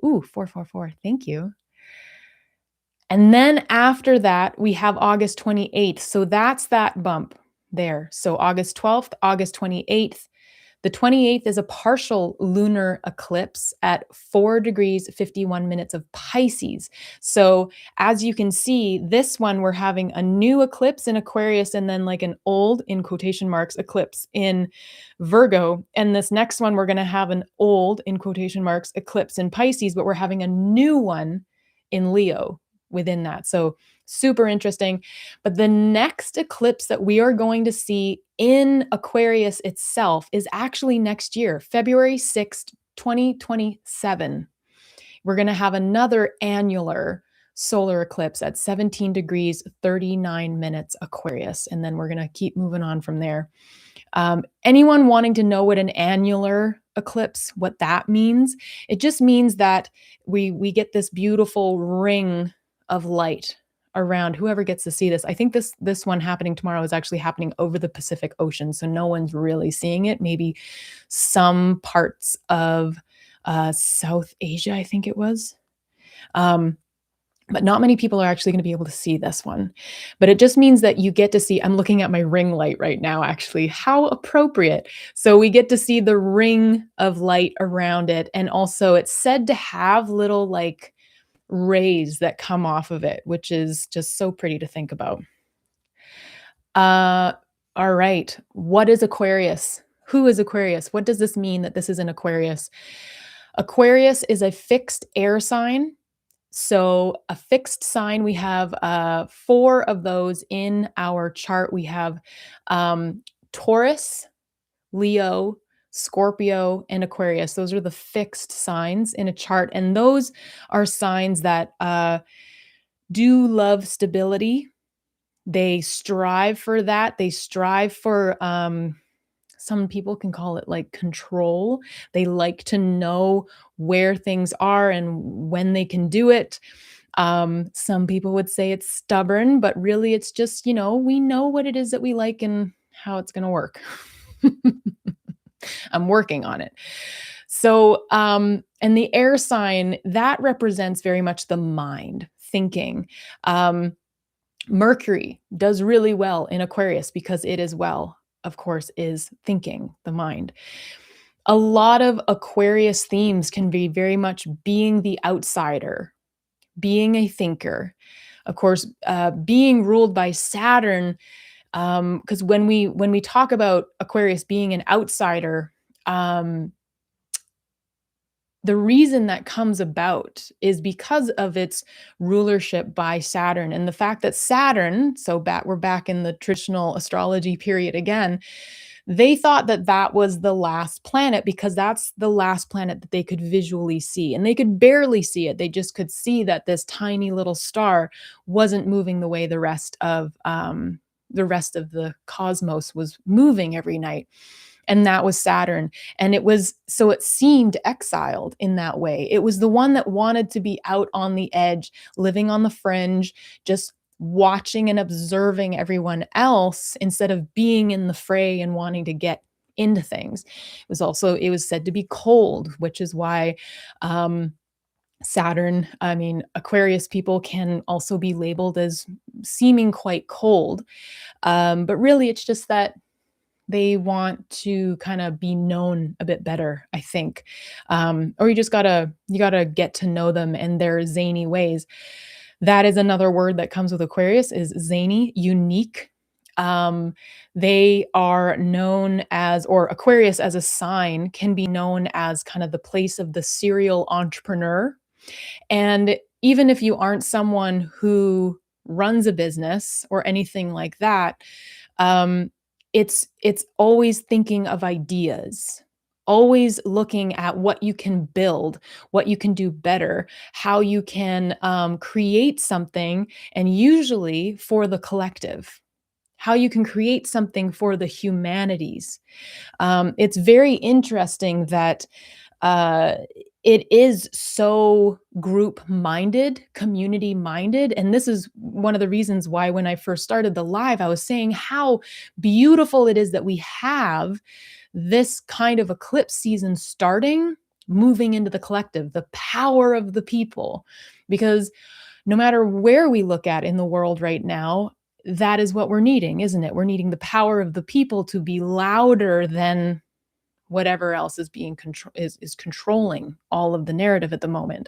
[SPEAKER 1] Ooh, 444. Thank you. And then after that, we have August 28th. So that's that bump there. So August 12th, August 28th. The 28th is a partial lunar eclipse at 4 degrees, 51 minutes of Pisces. So as you can see, this one we're having a new eclipse in Aquarius and then like an old, in quotation marks, eclipse in Virgo. And this next one, we're going to have an old, in quotation marks, eclipse in Pisces, but we're having a new one in Leo within that. So super interesting. But the next eclipse that we are going to see in Aquarius itself is actually next year, February 6th, 2027. We're going to have another annular solar eclipse at 17 degrees, 39 minutes Aquarius. And then we're going to keep moving on from there. Anyone wanting to know what an annular eclipse, what that means? It just means that we get this beautiful ring of light around whoever gets to see this. I think this one happening tomorrow is actually happening over the Pacific Ocean, so no one's really seeing it. Maybe some parts of South Asia, I think it was. But not many people are actually going to be able to see this one. But it just means that you get to see, I'm looking at my ring light right now, actually. How appropriate. So we get to see the ring of light around it. And also it's said to have little like rays that come off of it, which is just so pretty to think about. All right. What is Aquarius? Who is Aquarius? What does this mean that this is an Aquarius? Aquarius is a fixed air sign. So a fixed sign, we have 4 of those in our chart. We have Taurus, Leo, Scorpio, and Aquarius. Those are the fixed signs in a chart. And those are signs that do love stability. They strive for that. They strive for, some people can call it like control. They like to know where things are and when they can do it. Some people would say it's stubborn, but really it's just, we know what it is that we like and how it's going to work. I'm working on it. So, and the air sign, that represents very much the mind, thinking. Mercury does really well in Aquarius because it as well, of course, is thinking, the mind. A lot of Aquarius themes can be very much being the outsider, being a thinker. Of course, being ruled by Saturn, because when we talk about Aquarius being an outsider, the reason that comes about is because of its rulership by Saturn and the fact that Saturn, we're back in the traditional astrology period again, they thought that that was the last planet because that's the last planet that they could visually see. And they could barely see it. They just could see that this tiny little star wasn't moving the way the rest of the cosmos was moving every night. And that was Saturn. And it seemed exiled in that way. It was the one that wanted to be out on the edge, living on the fringe, just watching and observing everyone else instead of being in the fray and wanting to get into things. It was said to be cold, which is why Aquarius people can also be labeled as seeming quite cold. But really it's just that they want to kind of be known a bit better, I think. Or you gotta get to know them and their zany ways. That is another word that comes with Aquarius is zany, unique. They are known as, or Aquarius as a sign can be known as kind of the place of the serial entrepreneur. And even if you aren't someone who runs a business or anything like that, it's always thinking of ideas, always looking at what you can build, what you can do better, how you can create something, and usually for the collective, how you can create something for the humanities. It's very interesting that uh, it is so group minded, community minded. And this is one of the reasons why, when I first started the live, I was saying how beautiful it is that we have this kind of eclipse season starting, moving into the collective, the power of the people. Because no matter where we look at in the world right now, that is what we're needing, isn't it? We're needing the power of the people to be louder than whatever else is being is controlling all of the narrative at the moment.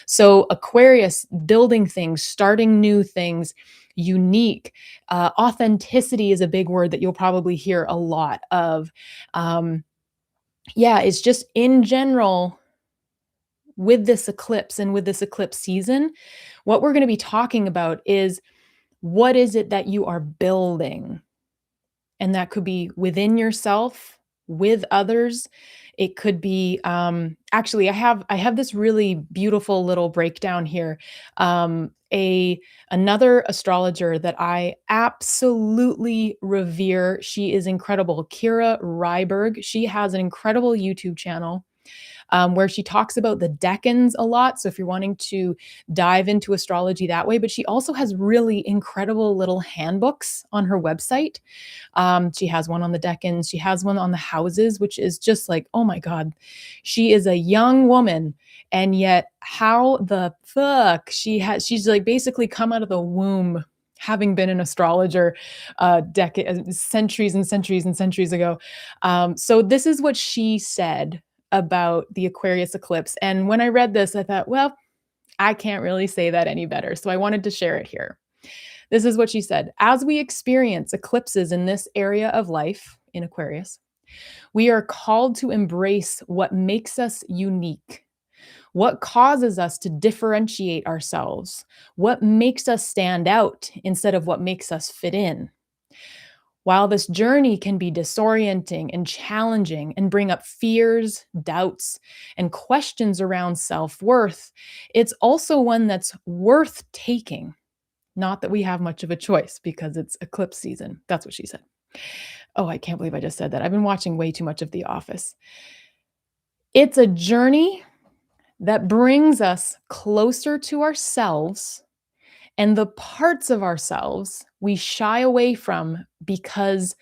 [SPEAKER 1] So Aquarius, building things, starting new things, unique. Authenticity is a big word that you'll probably hear a lot of. Yeah, it's just in general with this eclipse and with this eclipse season, what we're going to be talking about is, what is it that you are building? And that could be within yourself, with others. It could be actually, I have this really beautiful little breakdown here. A Another astrologer that I absolutely revere. She is incredible, Kira Ryberg. She has an incredible YouTube channel where she talks about the decans a lot. So if you're wanting to dive into astrology that way, but she also has really incredible little handbooks on her website. She has one on the decans. She has one on the houses, which is just like, oh my God, she is a young woman. And yet how the fuck she's like basically come out of the womb having been an astrologer centuries and centuries and centuries ago. So this is what she said about the Aquarius eclipse. And when I read this, I thought, well, I can't really say that any better. So I wanted to share it here. This is what she said. As we experience eclipses in this area of life in Aquarius, we are called to embrace what makes us unique, what causes us to differentiate ourselves, what makes us stand out instead of what makes us fit in. While this journey can be disorienting and challenging and bring up fears, doubts, and questions around self worth, it's also one that's worth taking. Not that we have much of a choice because it's eclipse season. That's what she said. Oh, I can't believe I just said that. I've been watching way too much of The Office. It's a journey that brings us closer to ourselves and the parts of ourselves we shy away from because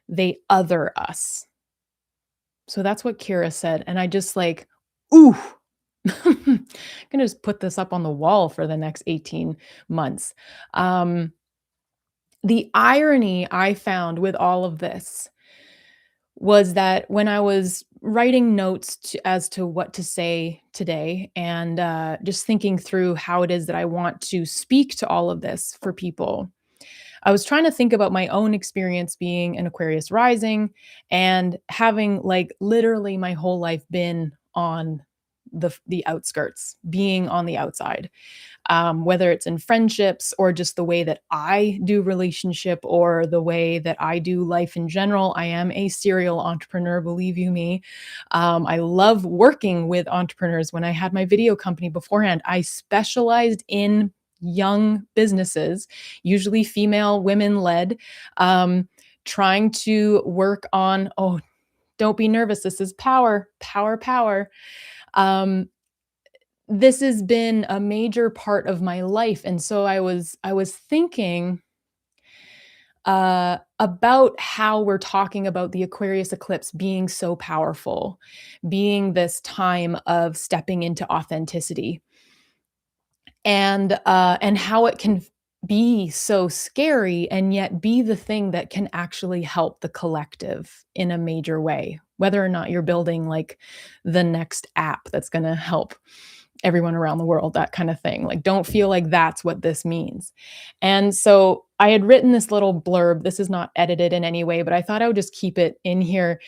[SPEAKER 1] they other us. So that's what Kira said. And I just like, ooh, I'm gonna just put this up on the wall for the next 18 months. The irony I found with all of this was that when I was writing notes as to what to say today, and just thinking through how it is that I want to speak to all of this for people, I was trying to think about my own experience being an Aquarius rising and having like literally my whole life been on the outskirts, being on the outside, whether it's in friendships or just the way that I do relationship or the way that I do life in general. I am a serial entrepreneur, believe you me. I love working with entrepreneurs. When I had my video company beforehand, I specialized in young businesses, usually female, women led, trying to work on, oh, don't be nervous. This is power, power, power. Um, this has been a major part of my life. And so I was thinking about how we're talking about the Aquarius eclipse being so powerful, being this time of stepping into authenticity, and how it can be so scary and yet be the thing that can actually help the collective in a major way, whether or not you're building like the next app that's going to help everyone around the world, that kind of thing. Like, don't feel like that's what this means. And so I had written this little blurb. This is not edited in any way, but I thought I would just keep it in here.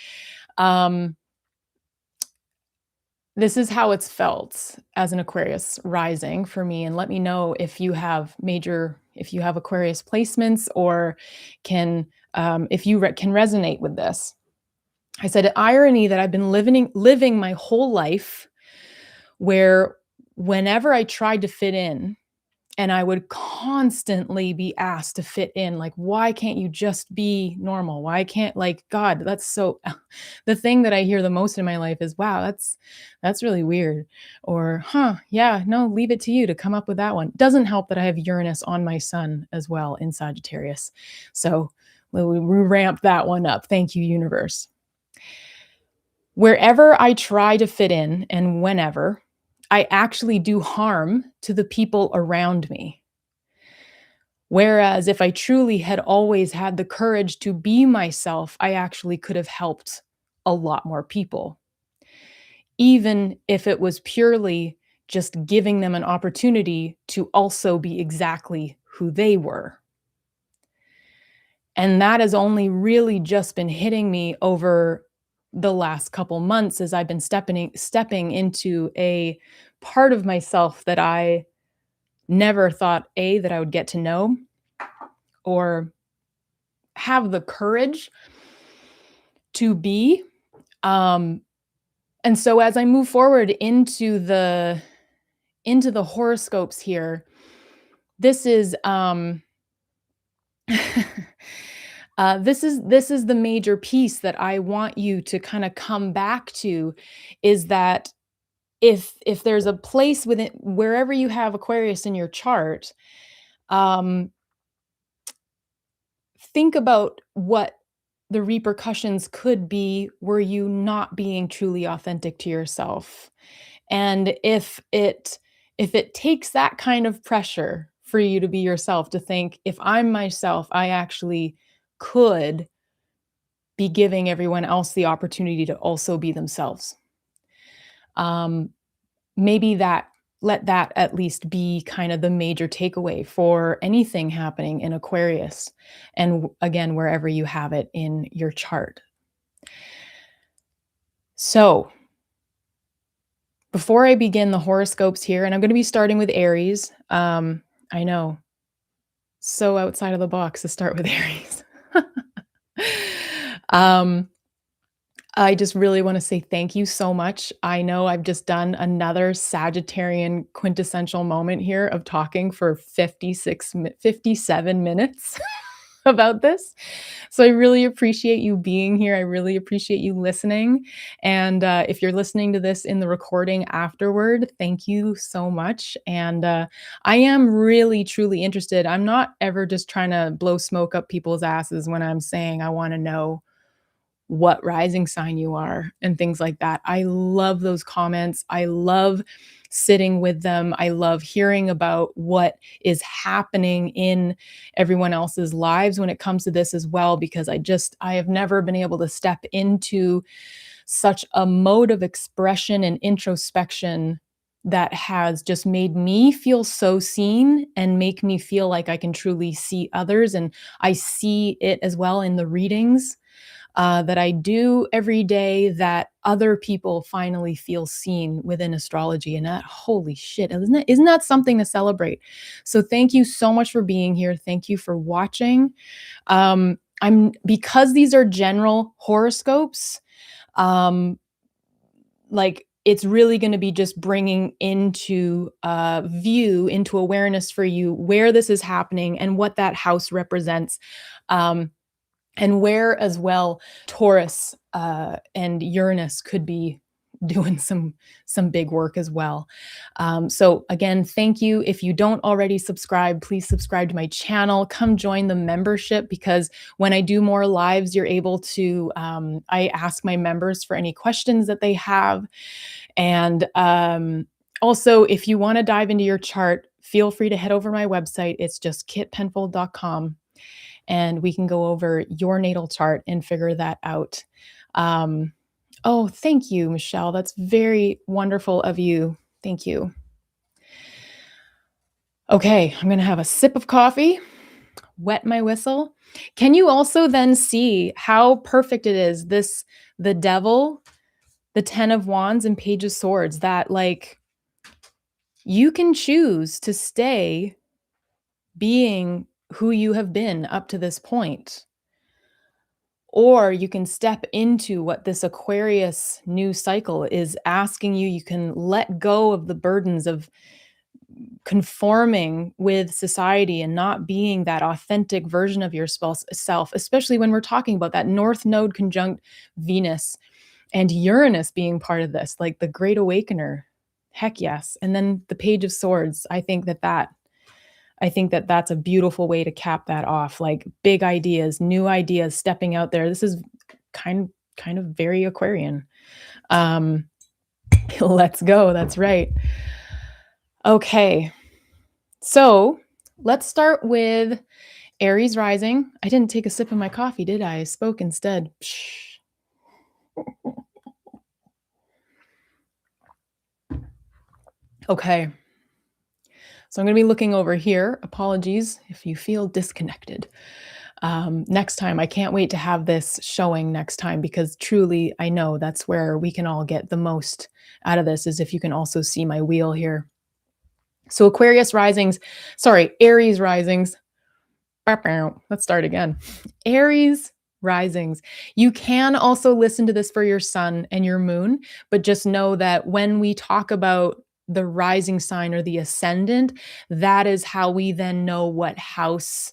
[SPEAKER 1] This is how it's felt as an Aquarius rising for me. And let me know if you have Aquarius placements, or can, if you can resonate with this. I said, irony that I've been living my whole life where whenever I tried to fit in, and I would constantly be asked to fit in, like, why can't you just be normal? Why can't, like, God, that's so the thing that I hear the most in my life is, wow, that's really weird. Or, huh, yeah, no, leave it to you to come up with that one. Doesn't help that I have Uranus on my sun as well in Sagittarius. So we ramp that one up. Thank you, universe. Wherever I try to fit in and whenever, I actually do harm to the people around me. Whereas if I truly had always had the courage to be myself, I actually could have helped a lot more people, even if it was purely just giving them an opportunity to also be exactly who they were. And that has only really just been hitting me over the last couple months as I've been stepping into a part of myself that I never thought that I would get to know or have the courage to be. Um, and so as I move forward into the horoscopes here, this is this is the major piece that I want you to kind of come back to, is that if there's a place within wherever you have Aquarius in your chart, um, think about what the repercussions could be were you not being truly authentic to yourself. And if it takes that kind of pressure for you to be yourself, to think, if I'm myself, I actually could be giving everyone else the opportunity to also be themselves. Um, maybe that let that at least be kind of the major takeaway for anything happening in Aquarius, and again, wherever you have it in your chart. So, before I begin the horoscopes here, and I'm going to be starting with Aries. I know, so outside of the box to start with Aries. um, I just really want to say thank you so much. I know I've just done another Sagittarian quintessential moment here of talking for 57 minutes about this. So I really appreciate you being here. I really appreciate you listening. And if you're listening to this in the recording afterward, thank you so much. And I am really, truly interested. I'm not ever just trying to blow smoke up people's asses when I'm saying I want to know what rising sign you are and things like that. I love those comments. I love sitting with them. I love hearing about what is happening in everyone else's lives when it comes to this as well, because I have never been able to step into such a mode of expression and introspection that has just made me feel so seen and make me feel like I can truly see others. And I see it as well in the readings that I do every day, that other people finally feel seen within astrology. And that, holy shit, isn't that something to celebrate? So thank you so much for being here. Thank you for watching. Because these are general horoscopes, like, it's really going to be just bringing into view, into awareness for you where this is happening and what that house represents. Um, and where as well Taurus and Uranus could be doing some big work as well. So again, thank you. If you don't already subscribe, please subscribe to my channel. Come join the membership, because when I do more lives, you're able to, I ask my members for any questions that they have. And also, if you want to dive into your chart, feel free to head over my website. It's just kitpenfold.com, and we can go over your natal chart and figure that out. Oh, thank you, Michelle. That's very wonderful of you. Thank you. Okay, I'm going to have a sip of coffee, wet my whistle. Can you also then see how perfect it is? The devil, the 10 of wands, and page of swords, that, like, you can choose to stay being who you have been up to this point. or you can step into what this Aquarius new cycle is asking you. You can let go of the burdens of conforming with society and not being that authentic version of your self, especially when we're talking about that North Node conjunct Venus and Uranus being part of this, like the Great Awakener. Heck yes. And then the Page of Swords. I think that that's a beautiful way to cap that off. Like big ideas, new ideas, stepping out there. This is kind of very Aquarian. Um, let's go. That's right. Okay. So let's start with Aries rising. I didn't take a sip of my coffee, did I? I spoke instead. Psh. Okay. So I'm going to be looking over here. Apologies if you feel disconnected. Next time, I can't wait to have this showing next time, because truly, I know that's where we can all get the most out of this, is if you can also see my wheel here. So Aries risings. Let's start again. Aries risings. You can also listen to this for your sun and your moon, but just know that when we talk about the rising sign or the ascendant, that is how we then know what house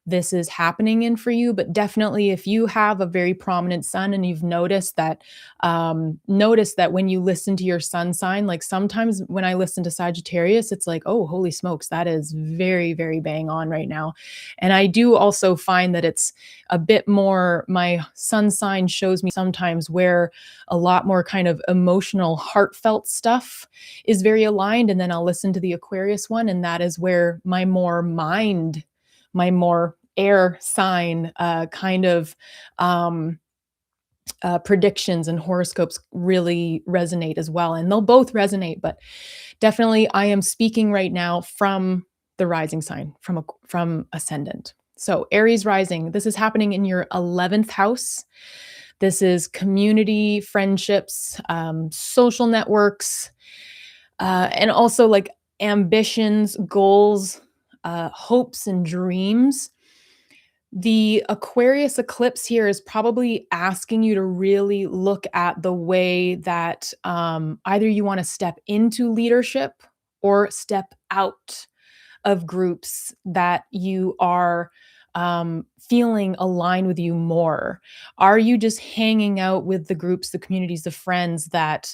[SPEAKER 1] this is happening in for you. But definitely, if you have a very prominent sun and you've noticed that when you listen to your sun sign, like sometimes when I listen to Sagittarius, it's like, oh, holy smokes, that is very, very bang on right now. And I do also find that it's a bit more, my sun sign shows me sometimes where a lot more kind of emotional, heartfelt stuff is very aligned. And then I'll listen to the Aquarius one, and that is where my more air sign kind of predictions and horoscopes really resonate as well. And they'll both resonate, but definitely I am speaking right now from the rising sign, from ascendant. So Aries rising, this is happening in your 11th house. This is community, friendships, social networks, and also like ambitions, goals, hopes, and dreams. The Aquarius eclipse here is probably asking you to really look at the way that either you want to step into leadership or step out of groups that you are feeling align with you more. Are you just hanging out with the groups, the communities, the friends that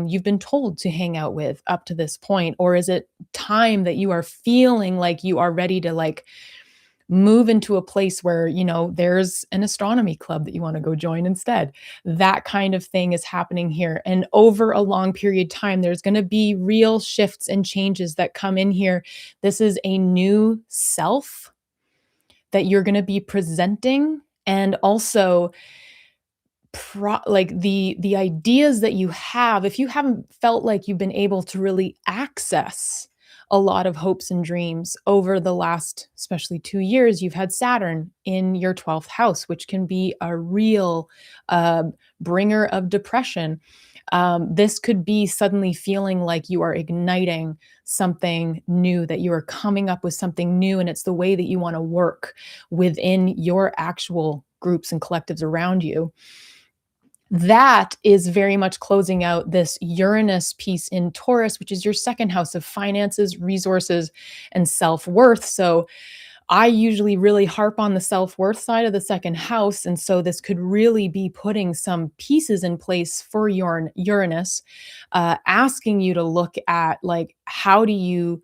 [SPEAKER 1] you've been told to hang out with up to this point? Or is it time that you are feeling like you are ready to like move into a place where, there's an astronomy club that you want to go join instead? That kind of thing is happening here. And over a long period of time, there's going to be real shifts and changes that come in here. This is a new self that you're going to be presenting. And also like the ideas that you have, if you haven't felt like you've been able to really access a lot of hopes and dreams over the last, especially 2 years, you've had Saturn in your 12th house, which can be a real bringer of depression. This could be suddenly feeling like you are igniting something new, that you are coming up with something new, and it's the way that you want to work within your actual groups and collectives around you. That is very much closing out this Uranus piece in Taurus, which is your second house of finances, resources, and self-worth. So I usually really harp on the self-worth side of the second house. And so this could really be putting some pieces in place for your Uranus, asking you to look at like, how do you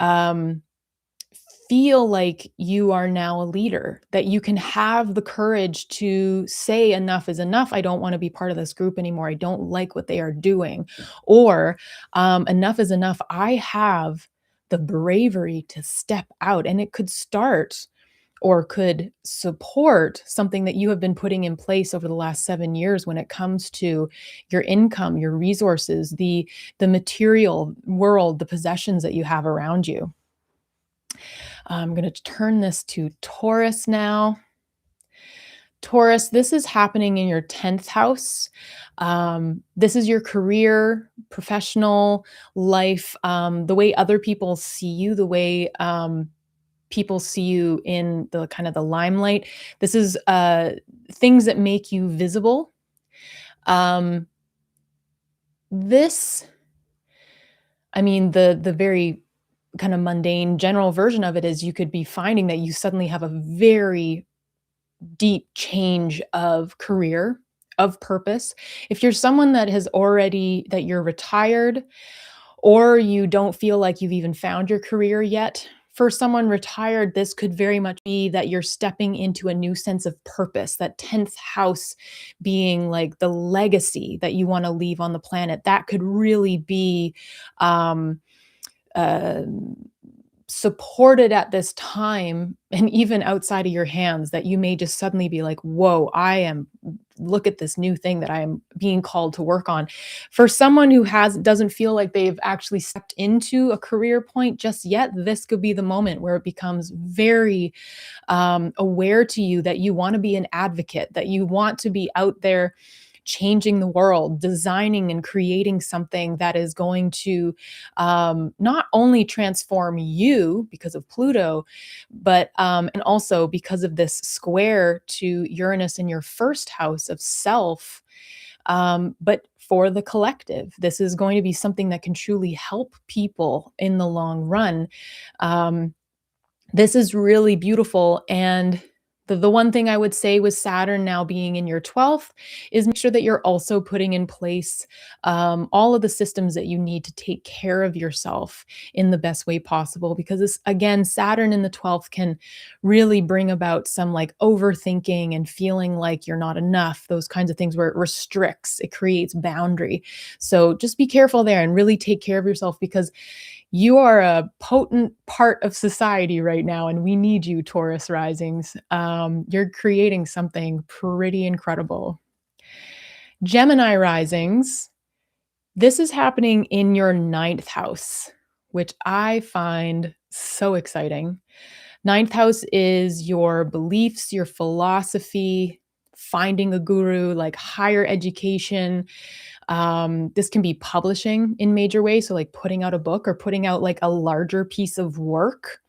[SPEAKER 1] um, feel like you are now a leader, that you can have the courage to say enough is enough. I don't want to be part of this group anymore. I don't like what they are doing. Or enough is enough. I have the bravery to step out. And it could start or could support something that you have been putting in place over the last 7 years when it comes to your income, your resources, the material world, the possessions that you have around you. I'm going to turn this to Taurus now. Taurus, this is happening in your 10th house. This is your career, professional life, the way other people see you, the way people see you in the kind of the limelight. This is things that make you visible. Um, this, I mean, the very kind of mundane general version of it is you could be finding that you suddenly have a very deep change of career, of purpose. If you're someone that has already that you're retired or you don't feel like you've even found your career yet, for someone retired, this could very much be that you're stepping into a new sense of purpose, that 10th house being like the legacy that you want to leave on the planet. That could really be um, uh, supported at this time and even outside of your hands, that you may just suddenly be like, whoa, look at this new thing that I am being called to work on. For someone who doesn't feel like they've actually stepped into a career point just yet, this could be the moment where it becomes very aware to you that you want to be an advocate, that you want to be out there changing the world, designing and creating something that is going to not only transform you because of Pluto, but and also because of this square to Uranus in your first house of self. But for the collective, this is going to be something that can truly help people in the long run. Um, this is really beautiful. And the one thing I would say with Saturn now being in your 12th is make sure that you're also putting in place all of the systems that you need to take care of yourself in the best way possible. Because this, again, Saturn in the 12th can really bring about some like overthinking and feeling like you're not enough, those kinds of things where it restricts, it creates boundary. So just be careful there and really take care of yourself because you are a potent part of society right now, and we need you, Taurus risings. You're creating something pretty incredible. Gemini risings, this is happening in your ninth house, which I find so exciting. Ninth house is your beliefs, your philosophy, finding a guru, like higher education. This can be publishing in major ways. So, like putting out a book or putting out like a larger piece of work.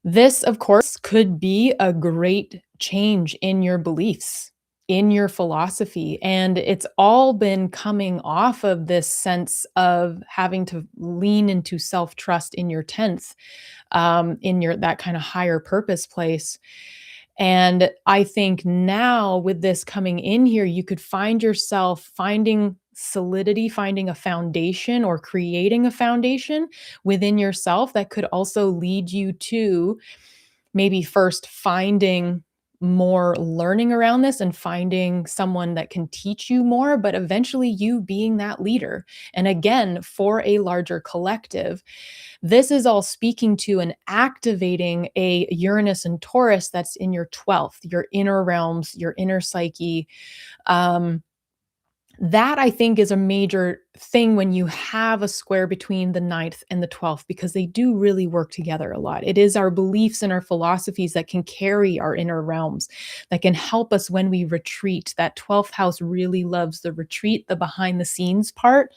[SPEAKER 1] This, of course, could be a great change in your beliefs, in your philosophy. And it's all been coming off of this sense of having to lean into self trust in your 10th, in your that kind of higher purpose place. And I think now with this coming in here, you could find yourself finding solidity, finding a foundation or creating a foundation within yourself that could also lead you to maybe first finding more learning around this and finding someone that can teach you more, but eventually you being that leader. And again, for a larger collective, this is all speaking to and activating a Uranus and Taurus that's in your 12th, your inner realms, your inner psyche. Um, that I think is a major thing when you have a square between the ninth and the 12th, because they do really work together a lot. It is our beliefs and our philosophies that can carry our inner realms, that can help us when we retreat. That 12th house really loves the retreat, the behind the scenes part.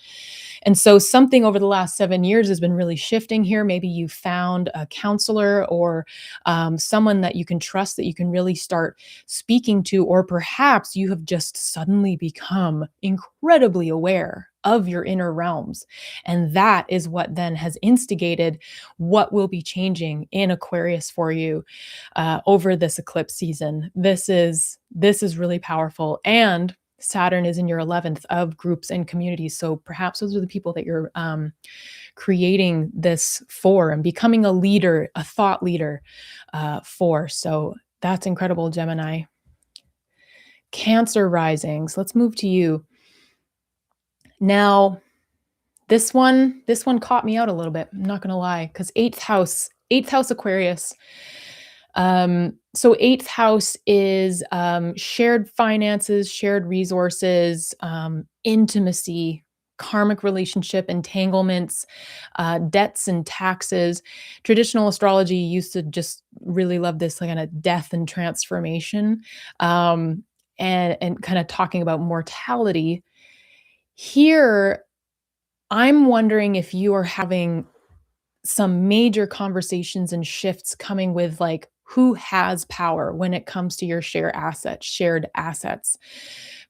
[SPEAKER 1] And so something over the last 7 years has been really shifting here. Maybe you found a counselor or someone that you can trust, that you can really start speaking to, or perhaps you have just suddenly become incredibly aware of your inner realms. And that is what then has instigated what will be changing in Aquarius for you over this eclipse season. This is really powerful. And Saturn is in your 11th of groups and communities. So perhaps those are the people that you're creating this for and becoming a leader, a thought leader for. So that's incredible, Gemini. Cancer risings. Let's move to you. Now, this one caught me out a little bit. I'm not gonna lie, because eighth house Aquarius. So eighth house is shared finances, shared resources, intimacy, karmic relationship, entanglements, debts and taxes. Traditional astrology used to just really love this like kind of death and transformation, and kind of talking about mortality. Here, I'm wondering if you are having some major conversations and shifts coming with like who has power when it comes to your shared assets.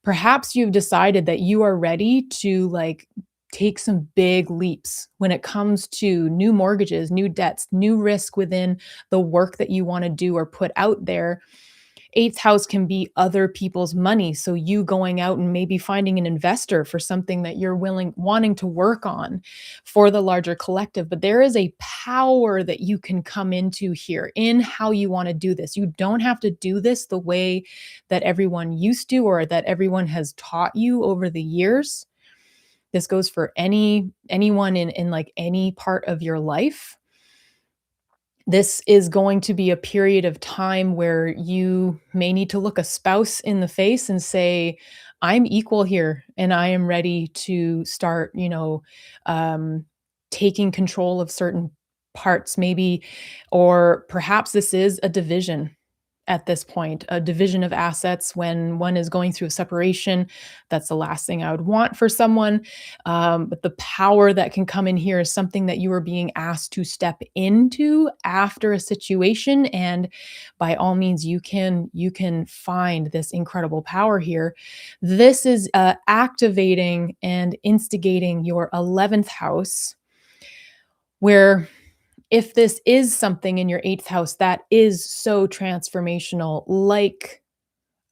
[SPEAKER 1] Perhaps you've decided that you are ready to like take some big leaps when it comes to new mortgages, new debts, new risk within the work that you want to do or put out there. Eighth house can be other people's money. So you going out and maybe finding an investor for something that you're wanting to work on for the larger collective. But there is a power that you can come into here in how you want to do this. You don't have to do this the way that everyone used to or that everyone has taught you over the years. This goes for anyone in like any part of your life. This is going to be a period of time where you may need to look a spouse in the face and say, I'm equal here and I am ready to start, um, taking control of certain parts, maybe, or perhaps this is a division at this point, a division of assets when one is going through a separation. That's the last thing I would want for someone. But the power that can come in here is something that you are being asked to step into after a situation. And by all means, you can find this incredible power here. This is activating and instigating your 11th house, where if this is something in your eighth house that is so transformational, like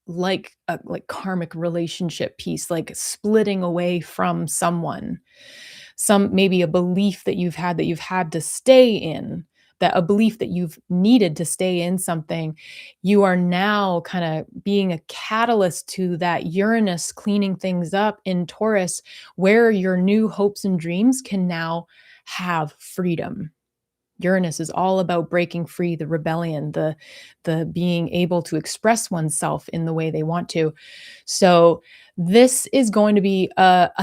[SPEAKER 1] a like karmic relationship piece, like splitting away from someone, some maybe a belief that you've had to stay in, that a belief that you've needed to stay in something, you are now kind of being a catalyst to that Uranus cleaning things up in Taurus, where your new hopes and dreams can now have freedom. Uranus is all about breaking free, the rebellion, the being able to express oneself in the way they want to. So this is going to be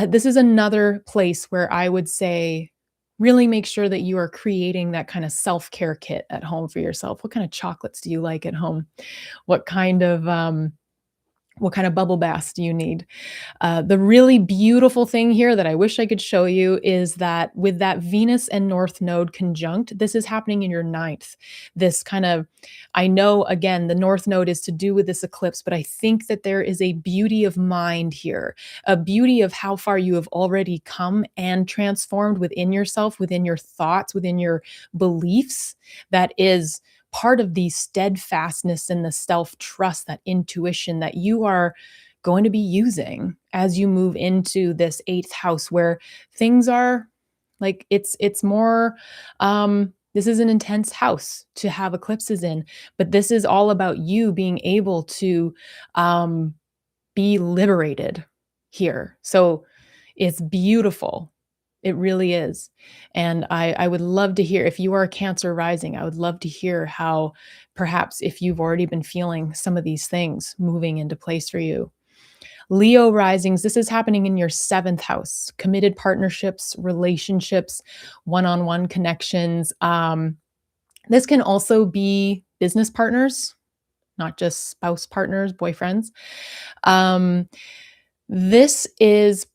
[SPEAKER 1] this is another place where I would say really make sure that you are creating that kind of self-care kit at home for yourself. What kind of chocolates do you like at home? What kind of what kind of bubble baths do you need? The really beautiful thing here that I wish I could show you is that with that Venus and North Node conjunct, this is happening in your ninth. This kind of, I know again, the North Node is to do with this eclipse, but I think that there is a beauty of mind here, a beauty of how far you have already come and transformed within yourself, within your thoughts, within your beliefs, that is part of the steadfastness and the self-trust, that intuition that you are going to be using as you move into this eighth house, where things are like it's more this is an intense house to have eclipses in, but this is all about you being able to um be liberated here. So it's beautiful. It really is. And I would love to hear if you are a Cancer rising, I would love to hear how perhaps if you've already been feeling some of these things moving into place for you. Leo risings, this is happening in your seventh house, committed partnerships, relationships, one on one connections. This can also be business partners, not just spouse partners, boyfriends. Um, this is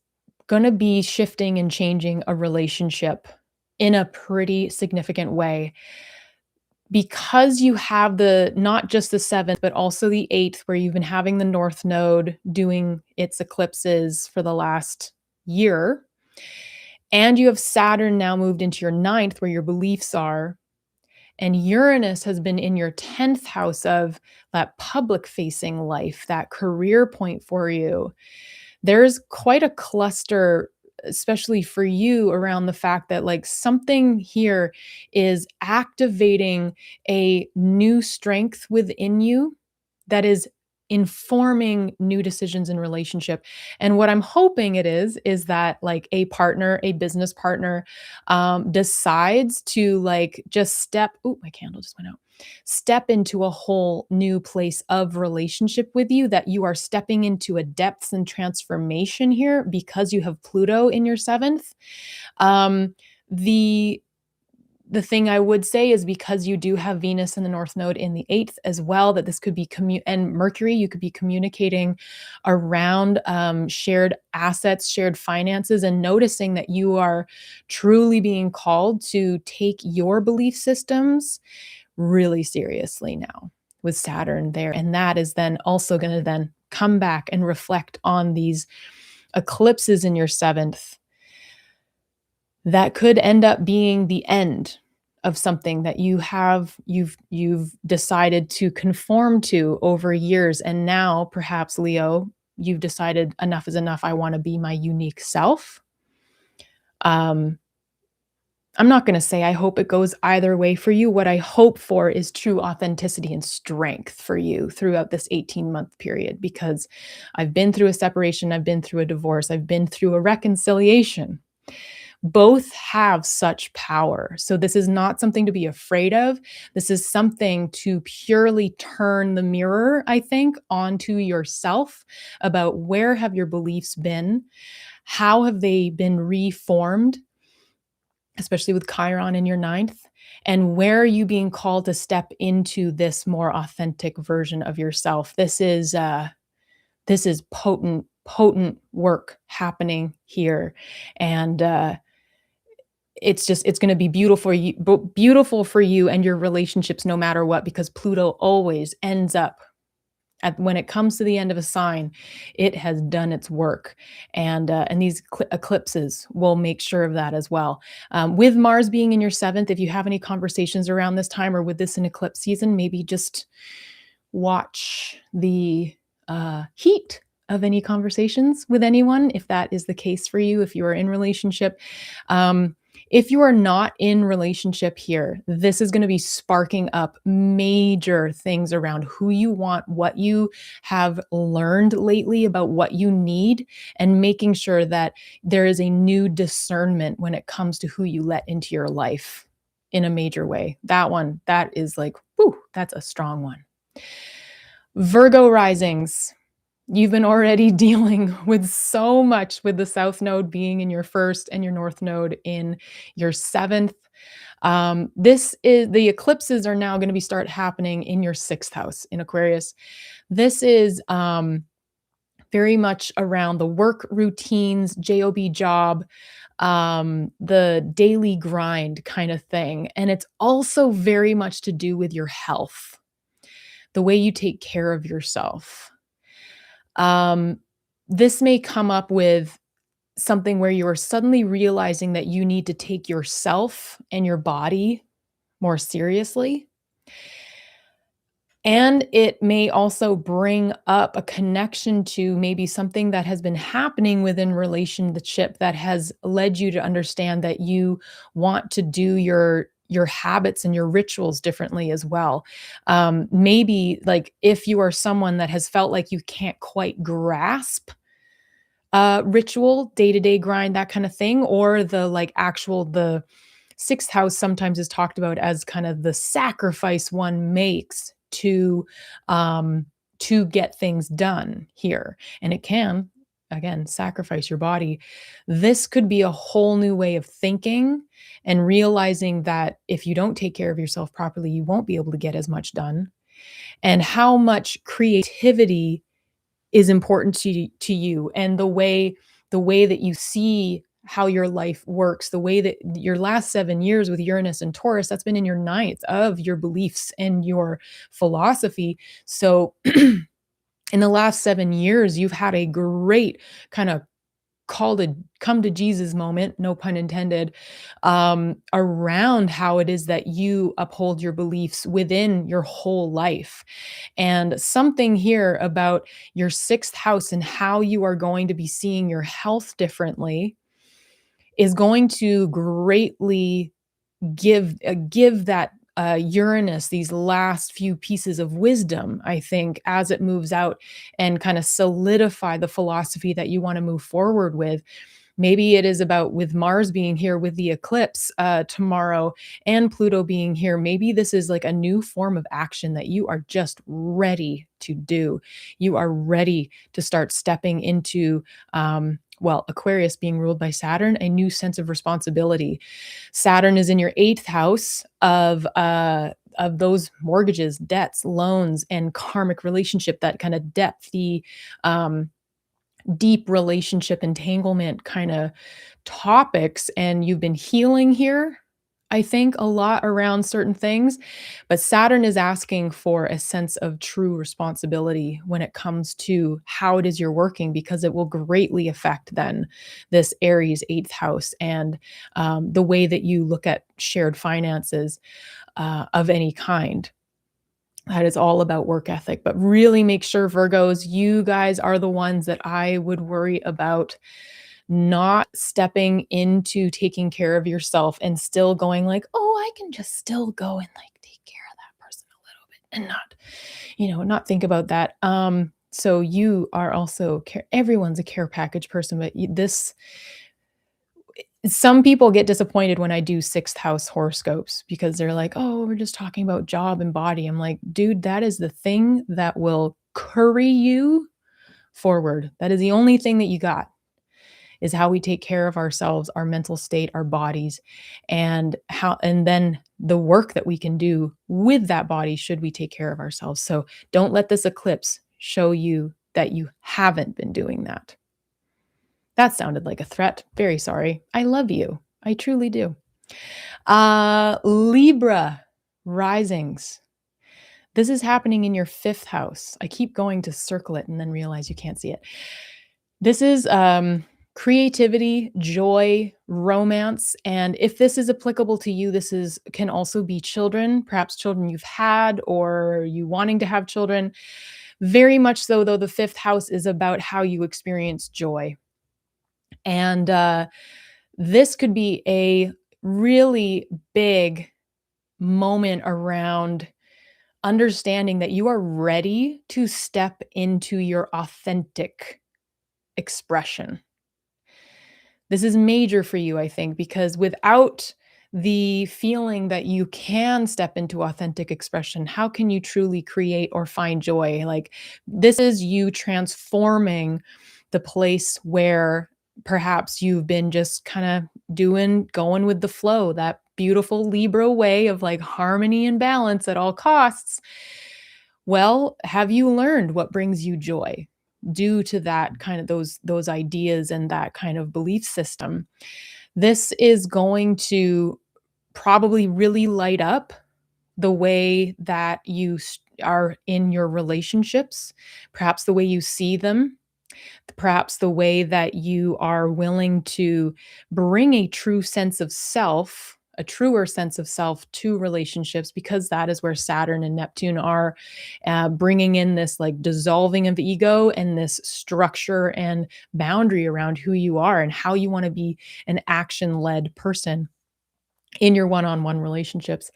[SPEAKER 1] going to be shifting and changing a relationship in a pretty significant way, because you have the not just the seventh, but also the eighth, where you've been having the North Node doing its eclipses for the last year. And you have Saturn now moved into your ninth, where your beliefs are. And Uranus has been in your 10th house of that public facing life, that career point for you. There's quite a cluster, especially for you, around the fact that like something here is activating a new strength within you that is informing new decisions in relationship. And what I'm hoping it is that like a partner, a business partner, decides to like just my candle just went out, step into a whole new place of relationship with you, that you are stepping into a depth and transformation here because you have Pluto in your seventh. The the thing I would say is because you do have Venus in the North Node in the 8th as well, that this could be and Mercury, you could be communicating around shared assets, shared finances, and noticing that you are truly being called to take your belief systems really seriously now with Saturn there. And that is then also going to then come back and reflect on these eclipses in your 7th that could end up being the end of something that you've decided to conform to over years. And now perhaps, Leo, you've decided enough is enough. I want to be my unique self. um I'm not going to say I hope it goes either way for you. What I hope for is true authenticity and strength for you throughout this 18-month period, because I've been through a separation, I've been through a divorce, I've been through a reconciliation. Both have such power. So this is not something to be afraid of. This is something to purely turn the mirror, I think, onto yourself about where have your beliefs been? How have they been reformed, especially with Chiron in your 9th? And where are you being called to step into this more authentic version of yourself? This is potent work happening here. And it's going to be beautiful for you and your relationships no matter what, because Pluto always ends up when it comes to the end of a sign, it has done its work. And these eclipses will make sure of that as well. With Mars being in your 7th, if you have any conversations around this time or with this in eclipse season, maybe just watch the heat of any conversations with anyone, if that is the case for you, if you are in relationship. If you are not in relationship here, this is going to be sparking up major things around who you want, what you have learned lately about what you need, and making sure that there is a new discernment when it comes to who you let into your life in a major way. That is like, whew, that's a strong one. Virgo risings. You've been already dealing with so much with the South Node being in your 1st and your North Node in your 7th. This is the eclipses are now going to be start happening in your 6th house in Aquarius. This is very much around the work routines, job, the daily grind kind of thing. And it's also very much to do with your health, the way you take care of yourself. This may come up with something where you are suddenly realizing that you need to take yourself and your body more seriously. And it may also bring up a connection to maybe something that has been happening within relationship that has led you to understand that you want to do your habits and your rituals differently as well. Maybe like if you are someone that has felt like you can't quite grasp ritual, day-to-day grind, that kind of thing, or the 6th house sometimes is talked about as kind of the sacrifice one makes to get things done here. And it can, again, sacrifice your body. This could be a whole new way of thinking and realizing that if you don't take care of yourself properly, you won't be able to get as much done. And how much creativity is important to you, and the way that you see how your life works, the way that your last 7 years with Uranus and Taurus, that's been in your 9th of your beliefs and your philosophy. So in the last 7 years, you've had a great kind of call to come to Jesus moment, no pun intended, around how it is that you uphold your beliefs within your whole life. And something here about your 6th house and how you are going to be seeing your health differently is going to greatly give that Uranus these last few pieces of wisdom, I think, as it moves out and kind of solidify the philosophy that you want to move forward with. Maybe it is about with Mars being here with the eclipse tomorrow and Pluto being here. Maybe this is like a new form of action that you are just ready to do. You are ready to start stepping into, well, Aquarius being ruled by Saturn, a new sense of responsibility. Saturn is in your eighth house of those mortgages, debts, loans, and karmic relationship, that kind of depth, the um, deep relationship entanglement kind of topics. And you've been healing here, I think, a lot around certain things. But Saturn is asking for a sense of true responsibility when it comes to how it is you're working, because it will greatly affect then this Aries eighth house and the way that you look at shared finances of any kind. That is all about work ethic, but really make sure, Virgos, you guys are the ones that I would worry about not stepping into taking care of yourself and still going like, "Oh, I can just still go and like take care of that person a little bit," and not, not think about that. So you are also everyone's a care package person, but this some people get disappointed when I do sixth house horoscopes because they're like, "Oh, we're just talking about job and body." I'm like, "Dude, that is the thing that will curry you forward. That is the only thing that you got, is how we take care of ourselves, our mental state, our bodies, and then the work that we can do with that body should we take care of ourselves." So don't let this eclipse show you that you haven't been doing that. That sounded like a threat. Very sorry. I love you. I truly do. Libra risings. This is happening in your fifth house. I keep going to circle it and then realize you can't see it. This is creativity, joy, romance, and if this is applicable to you, this is can also be children, perhaps children you've had or you wanting to have children. Very much so, though, the fifth house is about how you experience joy. And this could be a really big moment around understanding that you are ready to step into your authentic expression. This is major for you, I think, because without the feeling that you can step into authentic expression, how can you truly create or find joy? Like, this is you transforming the place where perhaps you've been just kind of going with the flow, that beautiful Libra way of like harmony and balance at all costs. Well, have you learned what brings you joy due to that kind of those ideas and that kind of belief system? This is going to probably really light up the way that are in your relationships, perhaps the way you see them, perhaps the way that you are willing to bring a true sense of self, a truer sense of self to relationships, because that is where Saturn and Neptune are, bringing in this like dissolving of ego and this structure and boundary around who you are and how you want to be an action led person in your one on one relationships.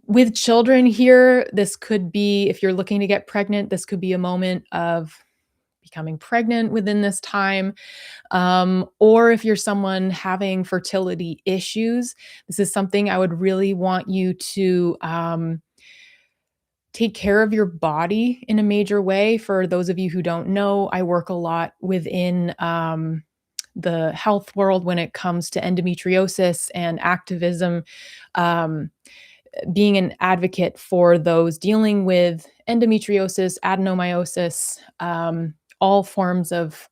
[SPEAKER 1] With children here, this could be, if you're looking to get pregnant, this could be a moment of becoming pregnant within this time. Or if you're someone having fertility issues, this is something I would really want you to take care of your body in a major way. For those of you who don't know, I work a lot within the health world when it comes to endometriosis and activism. Um, Being an advocate for those dealing with endometriosis, adenomyosis, all forms of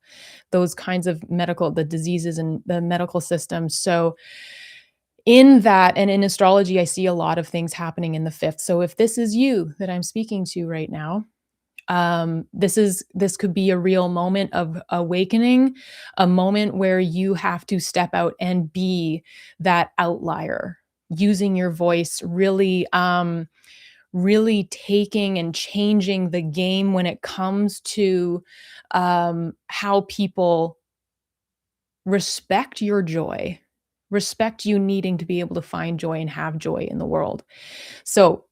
[SPEAKER 1] those kinds of the diseases in the medical system. So, in that, and in astrology, I see a lot of things happening in the fifth. So, if this is you that I'm speaking to right now, this could be a real moment of awakening, a moment where you have to step out and be that outlier, using your voice, really taking and changing the game when it comes to how people respect your joy, respect you needing to be able to find joy and have joy in the world. So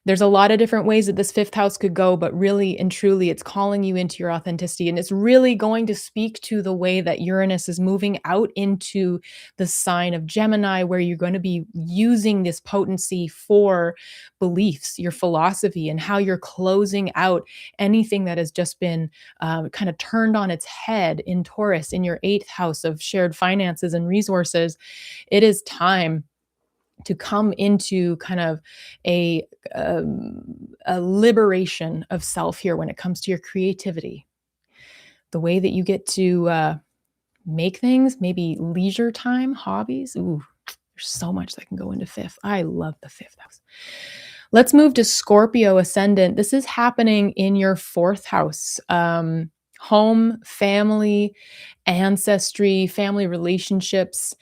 [SPEAKER 1] There's a lot of different ways that this fifth house could go, but really and truly, it's calling you into your authenticity. And it's really going to speak to the way that Uranus is moving out into the sign of Gemini, where you're going to be using this potency for beliefs, your philosophy, and how you're closing out anything that has just been kind of turned on its head in Taurus, in your eighth house of shared finances and resources. It is time to come into kind of a a liberation of self here when it comes to your creativity, the way that you get to make things, maybe leisure time, hobbies. Ooh, there's so much that can go into fifth. I love the fifth house. Let's move to Scorpio ascendant. This is happening in your fourth house. Home, family, ancestry, family relationships.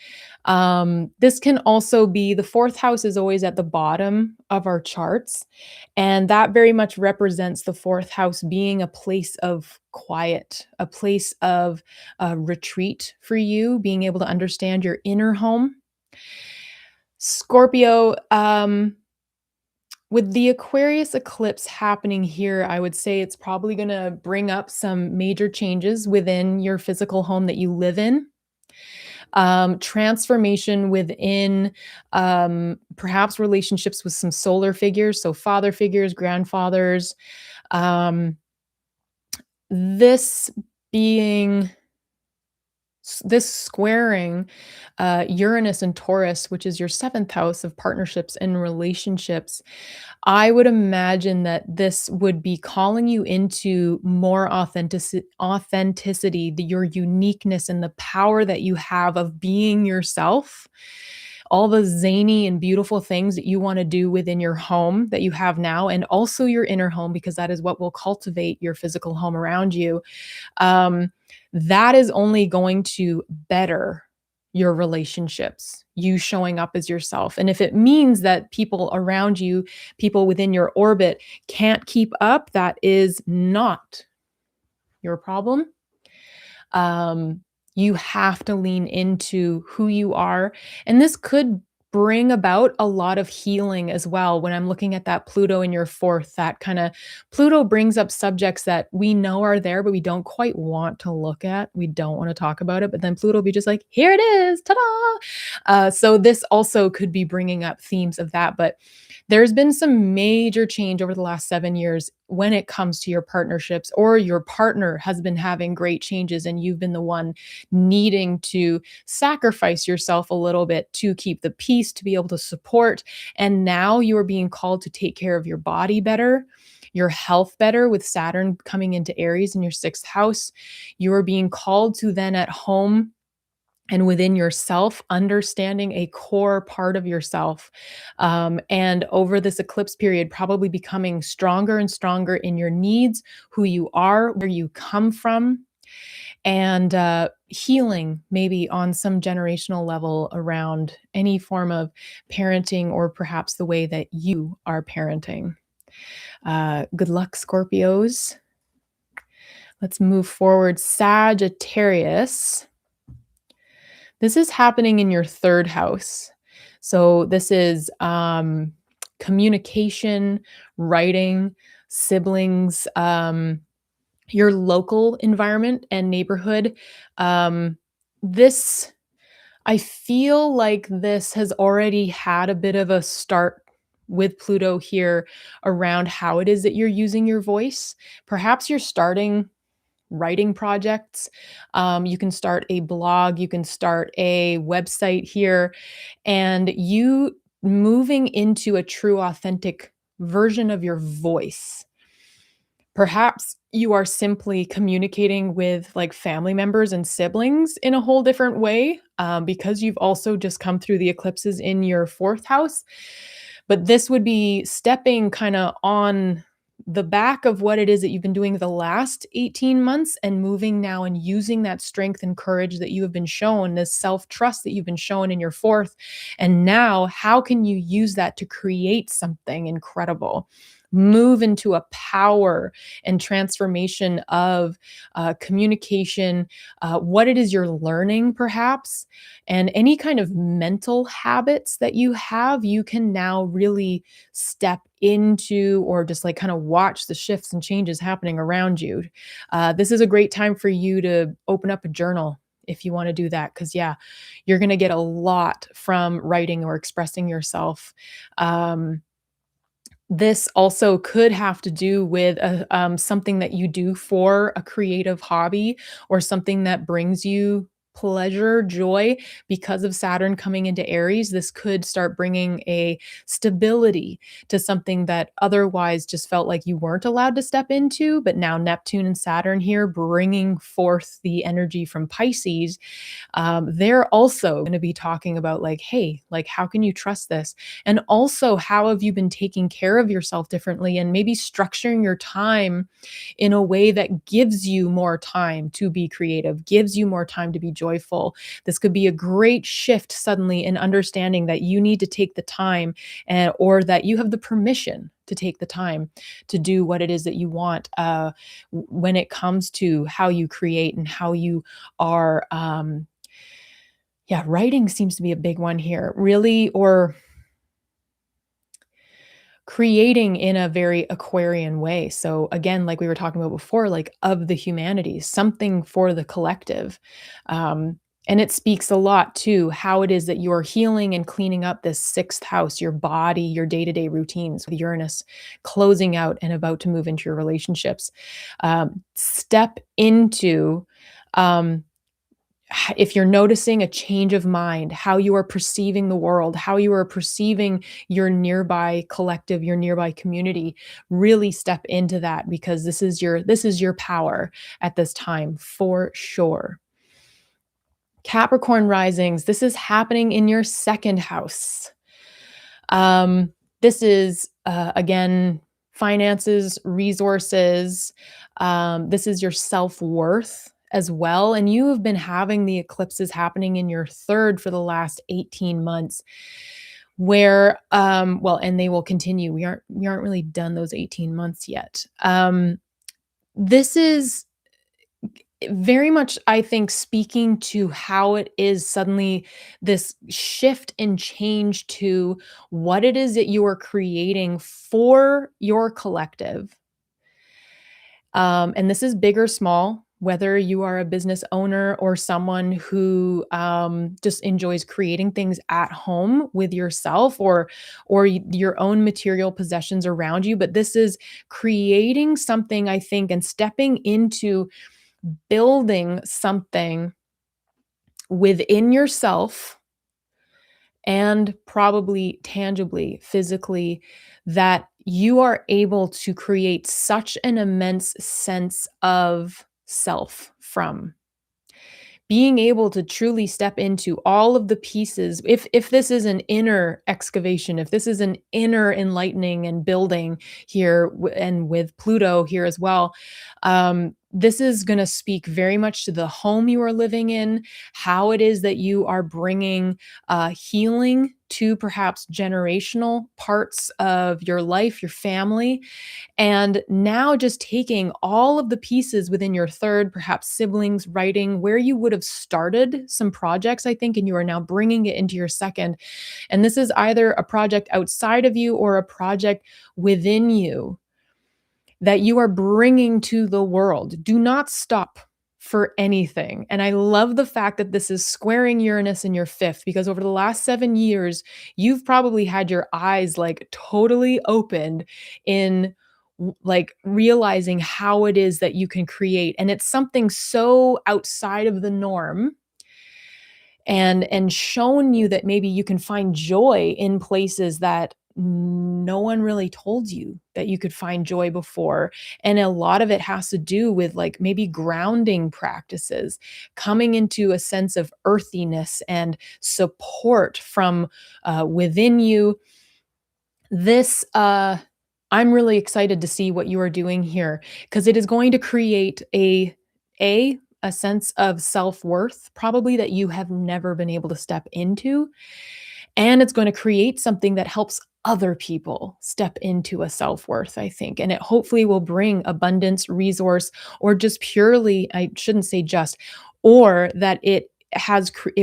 [SPEAKER 1] This can also be the fourth house is always at the bottom of our charts. And that very much represents the fourth house being a place of quiet, a place of retreat for you, being able to understand your inner home. Scorpio, with the Aquarius eclipse happening here, I would say it's probably going to bring up some major changes within your physical home that you live in. Transformation within perhaps relationships with some solar figures, so father figures, grandfathers. Um, this being this squaring Uranus and Taurus, which is your seventh house of partnerships and relationships, I would imagine that this would be calling you into more authenticity, your uniqueness, and the power that you have of being yourself. All the zany and beautiful things that you want to do within your home that you have now, and also your inner home, because that is what will cultivate your physical home around you. Um, that is only going to better your relationships, you showing up as yourself. And if it means that people around you, people within your orbit can't keep up, that is not your problem. Um, you have to lean into who you are. And this could bring about a lot of healing as well. When I'm looking at that Pluto in your fourth, that kind of Pluto brings up subjects that we know are there, but we don't quite want to look at. We don't want to talk about it. But then Pluto will be just like, here it is, ta-da. So this also could be bringing up themes of that. But there's been some major change over the last 7 years when it comes to your partnerships, or your partner has been having great changes and you've been the one needing to sacrifice yourself a little bit to keep the peace, to be able to support. And now you are being called to take care of your body better, your health better, with Saturn coming into Aries in your sixth house. You are being called to then at home and within yourself, understanding a core part of yourself. And over this eclipse period, probably becoming stronger and stronger in your needs, who you are, where you come from, and healing maybe on some generational level around any form of parenting, or perhaps the way that you are parenting. Good luck, Scorpios. Let's move forward. Sagittarius. This is happening in your third house. So this is communication, writing, siblings, your local environment and neighborhood. This, I feel like this has already had a bit of a start with Pluto here around how it is that you're using your voice. Perhaps you're starting writing projects. You can start a blog, you can start a website here, and you moving into a true, authentic version of your voice. Perhaps you are simply communicating with like family members and siblings in a whole different way, because you've also just come through the eclipses in your fourth house. But this would be stepping kind of on the back of what it is that you've been doing the last 18 months, and moving now and using that strength and courage that you have been shown, this self-trust that you've been shown in your fourth. And now, how can you use that to create something incredible? move into a power and transformation of communication, what it is you're learning, perhaps, and any kind of mental habits that you have, you can now really step into or just like kind of watch the shifts and changes happening around you. This is a great time for you to open up a journal if you want to do that. Because, yeah, you're going to get a lot from writing or expressing yourself. Um, this also could have to do with something that you do for a creative hobby or something that brings you pleasure, joy. Because of Saturn coming into Aries, this could start bringing a stability to something that otherwise just felt like you weren't allowed to step into. But now Neptune and Saturn here bringing forth the energy from Pisces, they're also going to be talking about like, hey, like, how can you trust this? And also, how have you been taking care of yourself differently and maybe structuring your time in a way that gives you more time to be creative, gives you more time to be joyful? This could be a great shift suddenly in understanding that you need to take the time, and or that you have the permission to take the time to do what it is that you want, when it comes to how you create and how you are. Yeah, writing seems to be a big one here, really, or creating in a very Aquarian way. So again, like we were talking about before, like of the humanities, something for the collective. Um, and it speaks a lot to how it is that you're healing and cleaning up this sixth house, your body, your day-to-day routines, with Uranus closing out and about to move into your relationships. Step into, um, if you're noticing a change of mind, how you are perceiving the world, how you are perceiving your nearby collective, your nearby community, really step into that, because this is your power at this time for sure. Capricorn risings, this is happening in your second house. This is, again, finances, resources. This is your self-worth as well. And you have been having the eclipses happening in your third for the last 18 months, where, well, and they will continue. We aren't really done those 18 months yet. This is very much, I think, speaking to how it is suddenly this shift and change to what it is that you are creating for your collective. And this is big or small, whether you are a business owner or someone who, just enjoys creating things at home with yourself, or your own material possessions around you. But this is creating something, I think, and stepping into building something within yourself, and probably tangibly, physically, that you are able to create such an immense sense of self from. Being able to truly step into all of the pieces, if this is an inner excavation, if this is an inner enlightening and building here, and with Pluto here as well, this is going to speak very much to the home you are living in, how it is that you are bringing healing to perhaps generational parts of your life, your family, and now just taking all of the pieces within your third, perhaps siblings, writing, where you would have started some projects, I think, and you are now bringing it into your second. And this is either a project outside of you or a project within you that you are bringing to the world. Do not stop for anything. And I love the fact that this is squaring Uranus in your fifth, because over the last 7 years, you've probably had your eyes like totally opened in like realizing how it is that you can create. And it's something so outside of the norm, and shown you that maybe you can find joy in places that no one really told you that you could find joy before. And a lot of it has to do with like maybe grounding practices, coming into a sense of earthiness and support from within you. This I'm really excited to see what you are doing here, because it is going to create a sense of self-worth, probably, that you have never been able to step into. and it's going to create something that helps other people step into a self-worth, I think. And it hopefully will bring abundance, resource, or just purely, I shouldn't say just, or that it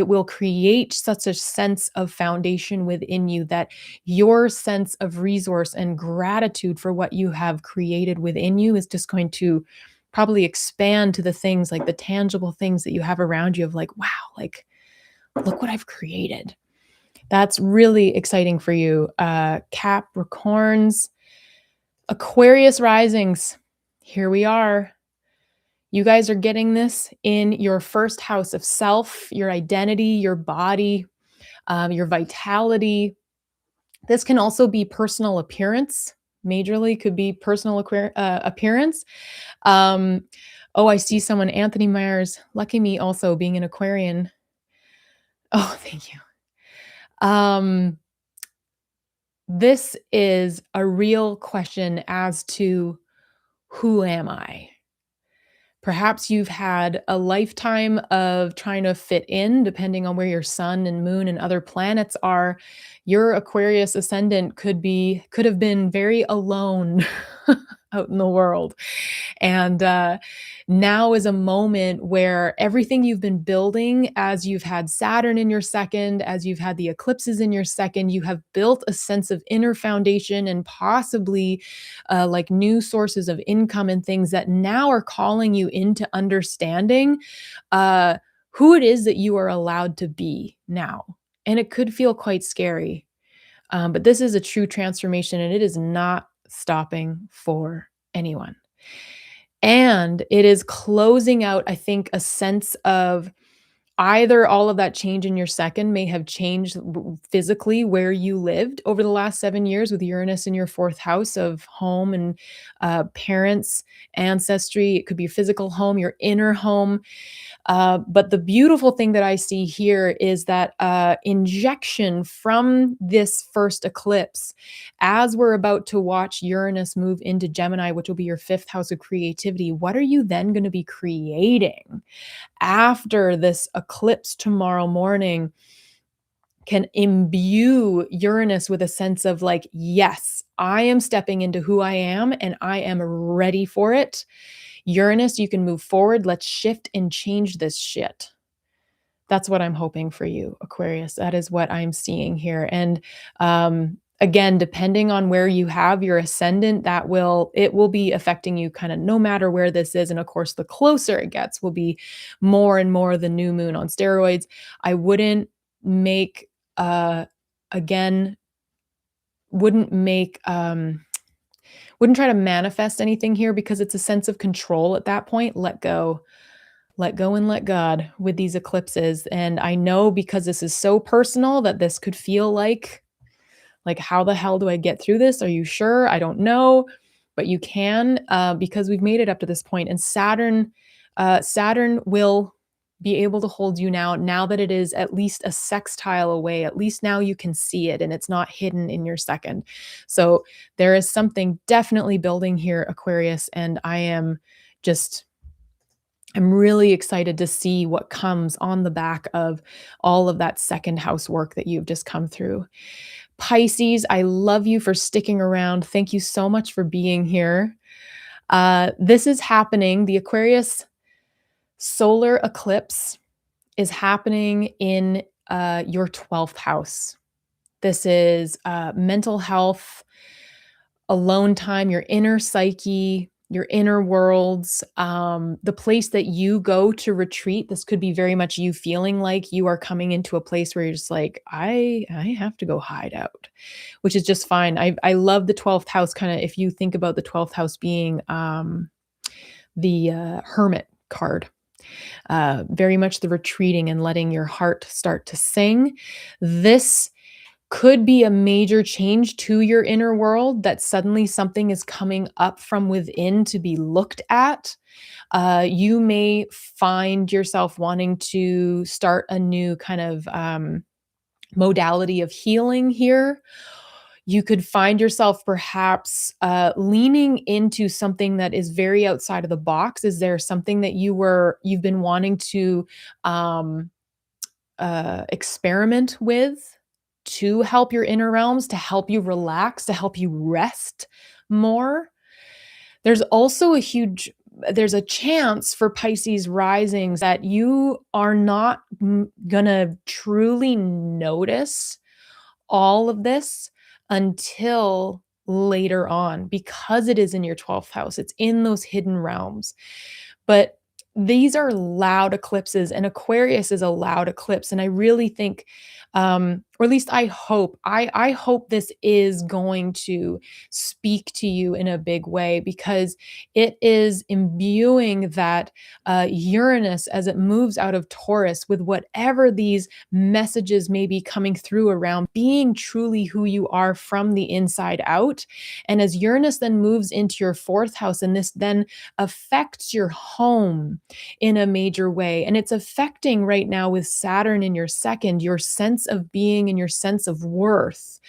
[SPEAKER 1] will create such a sense of foundation within you that your sense of resource and gratitude for what you have created within you is just going to probably expand to the things, like the tangible things that you have around you, of like, wow, like, look what I've created. That's really exciting for you. Capricorns, Aquarius risings. Here we are. You guys are getting this in your first house of self, your identity, your body, your vitality. This can also be personal appearance. Majorly could be personal appearance. Um, oh, I see someone, Anthony Myers. Lucky me also being an Aquarian. Oh, thank you. This is a real question as to who am I? Perhaps you've had a lifetime of trying to fit in, depending on where your sun and moon and other planets are. Your Aquarius ascendant could have been very alone out in the world. And now is a moment where everything you've been building, as you've had Saturn in your second, as you've had the eclipses in your second, you have built a sense of inner foundation and possibly like new sources of income and things that now are calling you into understanding uh, who it is that you are allowed to be now. And it could feel quite scary. But this is a true transformation and it is not stopping for anyone. And it is closing out, I think, a sense of either all of that change in your second may have changed physically where you lived over the last 7 years with Uranus in your fourth house of home and parents, ancestry. It could be your physical home, your inner home. But the beautiful thing that I see here is that injection from this first eclipse, as we're about to watch Uranus move into Gemini, which will be your fifth house of creativity. What are you then going to be creating after this eclipse tomorrow morning? Can imbue Uranus with a sense of like, yes, I am stepping into who I am and I am ready for it. Uranus, you can move forward. Let's shift and change this shit. That's what I'm hoping for you, Aquarius. That is what I'm seeing here. And again, depending on where you have your ascendant, it will be affecting you kind of no matter where this is. And of course, the closer it gets will be more and more the new moon on steroids. I wouldn't make again, wouldn't make wouldn't try to manifest anything here because it's a sense of control at that point. Let go and let God with these eclipses. And I know because this is so personal that this could feel like, how the hell do I get through this? Are you sure? I don't know, but you can because we've made it up to this point. And Saturn will be able to hold you now that it is at least a sextile away. At least now you can see it and it's not hidden in your second. So there is something definitely building here, Aquarius, and I'm really excited to see what comes on the back of all of that second house work that you've just come through. Pisces, I love you for sticking around. Thank you so much for being here. This is happening. The Aquarius solar eclipse is happening in your 12th house. This is mental health, alone time, your inner psyche, your inner worlds, the place that you go to retreat. This could be very much you feeling like you are coming into a place where you're just like, I have to go hide out, which is just fine. I love the 12th house, kind of if you think about the 12th house being the hermit card. Very much the retreating and letting your heart start to sing. This could be a major change to your inner world, that suddenly something is coming up from within to be looked at. You may find yourself wanting to start a new kind of modality of healing here. You could find yourself perhaps leaning into something that is very outside of the box. Is there something that you've been wanting to experiment with, to help your inner realms, to help you relax, to help you rest more. There's also there's a chance for Pisces risings that you are not gonna truly notice all of this until later on because it is in your 12th house. It's in those hidden realms. But these are loud eclipses, and Aquarius is a loud eclipse. And I really think, or at least I hope this is going to speak to you in a big way because it is imbuing that Uranus as it moves out of Taurus with whatever these messages may be coming through around being truly who you are from the inside out. And as Uranus then moves into your 4th house, and this then affects your home in a major way. And it's affecting right now with Saturn in your 2nd, your sense of being and your sense of worth.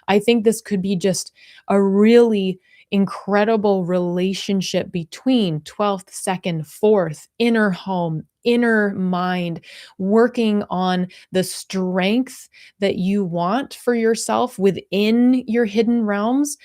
[SPEAKER 1] I think this could be just a really incredible relationship between 12th, 2nd, 4th, inner home, inner mind, working on the strength that you want for yourself within your hidden realms.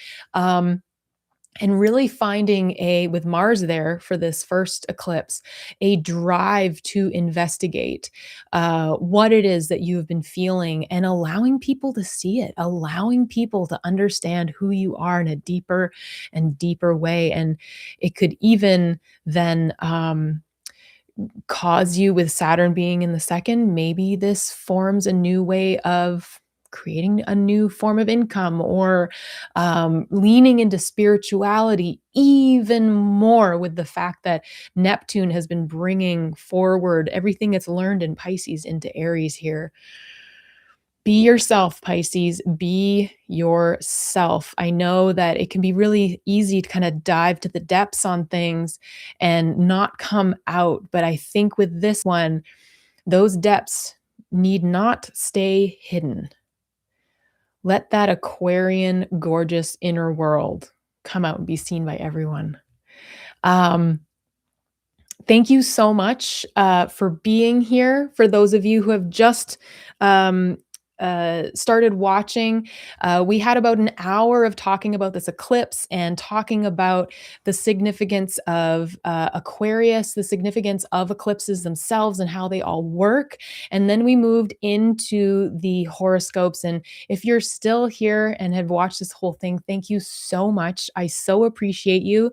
[SPEAKER 1] And really finding with Mars there for this first eclipse, a drive to investigate what it is that you've been feeling and allowing people to see it, allowing people to understand who you are in a deeper and deeper way. And it could even then cause you, with Saturn being in the 2nd, maybe this forms a new way of creating a new form of income or leaning into spirituality even more with the fact that Neptune has been bringing forward everything it's learned in Pisces into Aries here. Be yourself, Pisces. Be yourself. I know that it can be really easy to kind of dive to the depths on things and not come out. But I think with this one, those depths need not stay hidden. Let that Aquarian, gorgeous inner world come out and be seen by everyone. Um, Thank you so much for being here. For those of you who have just um, started watching, we had about an hour of talking about this eclipse and talking about the significance of Aquarius, the significance of eclipses themselves and how they all work. And then we moved into the horoscopes. And if you're still here and have watched this whole thing, thank you so much. I so appreciate you.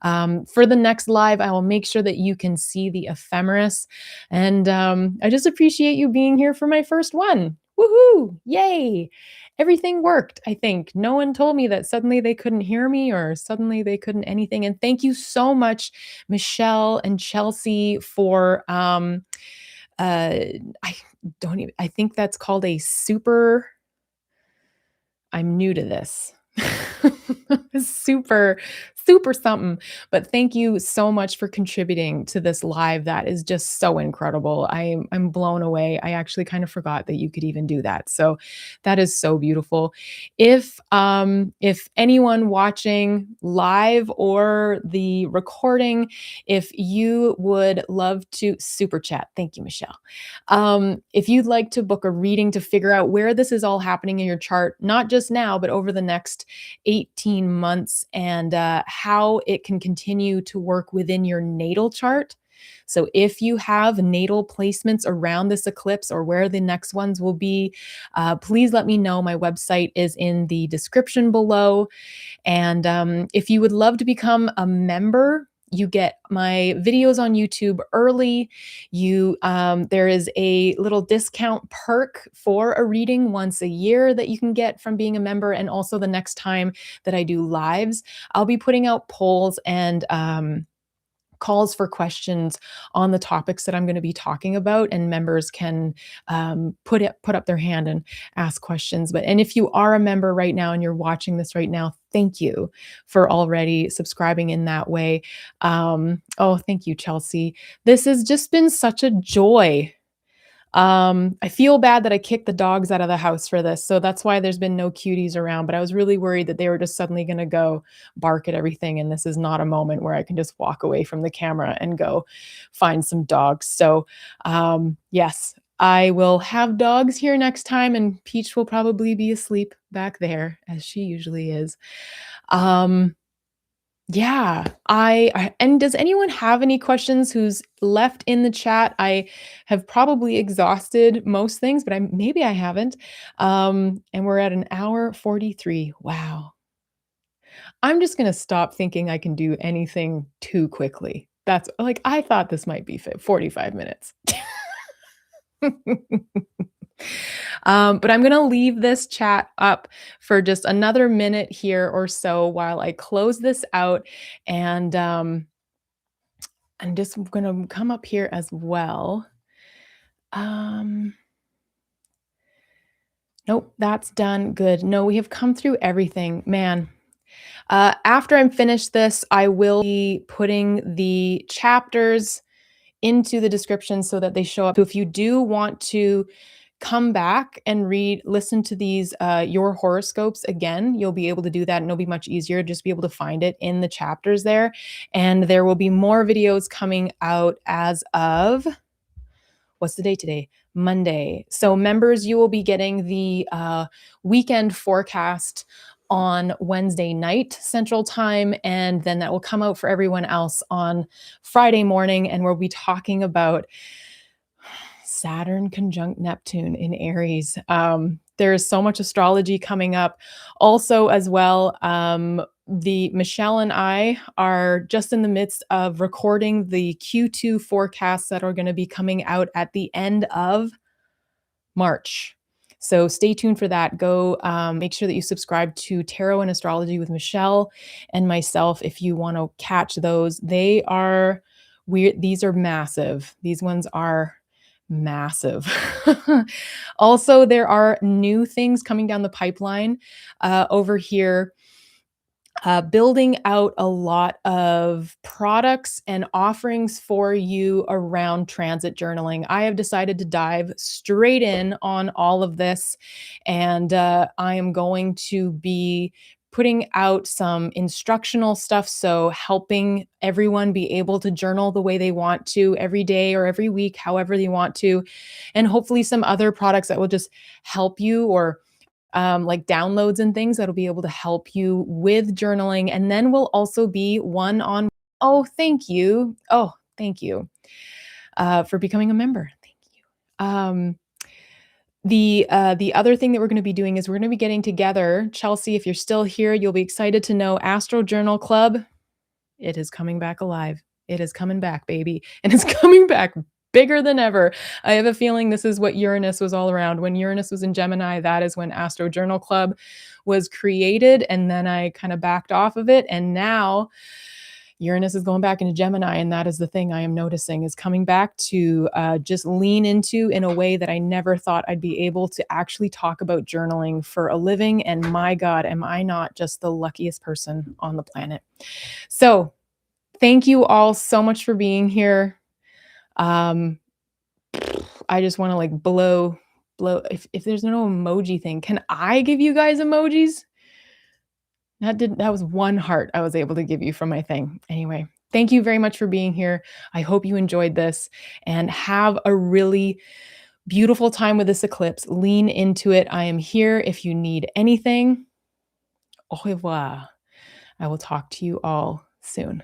[SPEAKER 1] For the next live, I will make sure that you can see the ephemeris. And I just appreciate you being here for my first one. Woohoo! Yay! Everything worked, I think. No one told me that suddenly they couldn't hear me or suddenly they couldn't anything. And thank you so much, Michelle and Chelsea, for I don't even, I think that's called a super, I'm new to this. super, super something. But thank you so much for contributing to this live. That is just so incredible. I'm blown away. I actually kind of forgot that you could even do that. So that is so beautiful. If anyone watching live or the recording, if you would love to super chat, thank you, Michelle. If you'd like to book a reading to figure out where this is all happening in your chart, not just now, but over the next 18 months, and how it can continue to work within your natal chart. So if you have natal placements around this eclipse or where the next ones will be, please let me know. My website is in the description below. And if you would love to become a member, you get my videos on YouTube early. There is a little discount perk for a reading once a year that you can get from being a member. And also the next time that I do lives, I'll be putting out polls and calls for questions on the topics that I'm going to be talking about, and members can put up their hand and ask questions. And if you are a member right now and you're watching this right now, thank you for already subscribing in that way. Oh, thank you, Chelsea. This has just been such a joy. I feel bad that I kicked the dogs out of the house for this, so that's why there's been no cuties around, but I was really worried that they were just suddenly going to go bark at everything, and this is not a moment where I can just walk away from the camera and go find some dogs. So, yes, I will have dogs here next time, and Peach will probably be asleep back there, as she usually is. Um, yeah, and does anyone have any questions who's left in the chat? I have probably exhausted most things, but maybe I haven't. And we're at an hour 43. Wow. I'm just gonna stop thinking I can do anything too quickly. That's like, I thought this might be 45 minutes. But I'm gonna leave this chat up for just another minute here or so while I close this out, and I'm just gonna come up here as well. Um, nope, that's done. Good. No, we have come through everything, man. After I'm finished this, I will be putting the chapters into the description so that they show up. So if you do want to come back and listen to these, your horoscopes again, you'll be able to do that, and it'll be much easier. Just be able to find it in the chapters there. And there will be more videos coming out as of, what's the date today? Monday. So members, you will be getting the weekend forecast on Wednesday night Central Time, and then that will come out for everyone else on Friday morning, and we'll be talking about Saturn conjunct Neptune in Aries. There's so much astrology coming up. Also, as well, the Michelle and I are just in the midst of recording the Q2 forecasts that are going to be coming out at the end of March. So stay tuned for that. Go make sure that you subscribe to Tarot and Astrology with Michelle and myself if you want to catch those. They are weird. These are massive. These ones are massive. Also, there are new things coming down the pipeline over here, building out a lot of products and offerings for you around transit journaling. I have decided to dive straight in on all of this, and I am going to be putting out some instructional stuff, so helping everyone be able to journal the way they want to every day or every week, however they want to, and hopefully some other products that will just help you, or like downloads and things that'll be able to help you with journaling. And then we'll also be one on. Oh, thank you. Oh, thank you for becoming a member. Thank you. The other thing that we're going to be doing is we're going to be getting together. Chelsea, if you're still here, you'll be excited to know Astro Journal Club. It is coming back alive. It is coming back, baby. And it's coming back bigger than ever. I have a feeling this is what Uranus was all around. When Uranus was in Gemini, that is when Astro Journal Club was created. And then I kind of backed off of it. And now Uranus is going back into Gemini. And that is the thing I am noticing is coming back to just lean into in a way that I never thought I'd be able to actually talk about journaling for a living. And my God, am I not just the luckiest person on the planet? So thank you all so much for being here. I just want to like blow. If there's no emoji thing, can I give you guys emojis? That was one heart I was able to give you from my thing. Anyway, thank you very much for being here. I hope you enjoyed this, and have a really beautiful time with this eclipse. Lean into it. I am here if you need anything. Au revoir. I will talk to you all soon.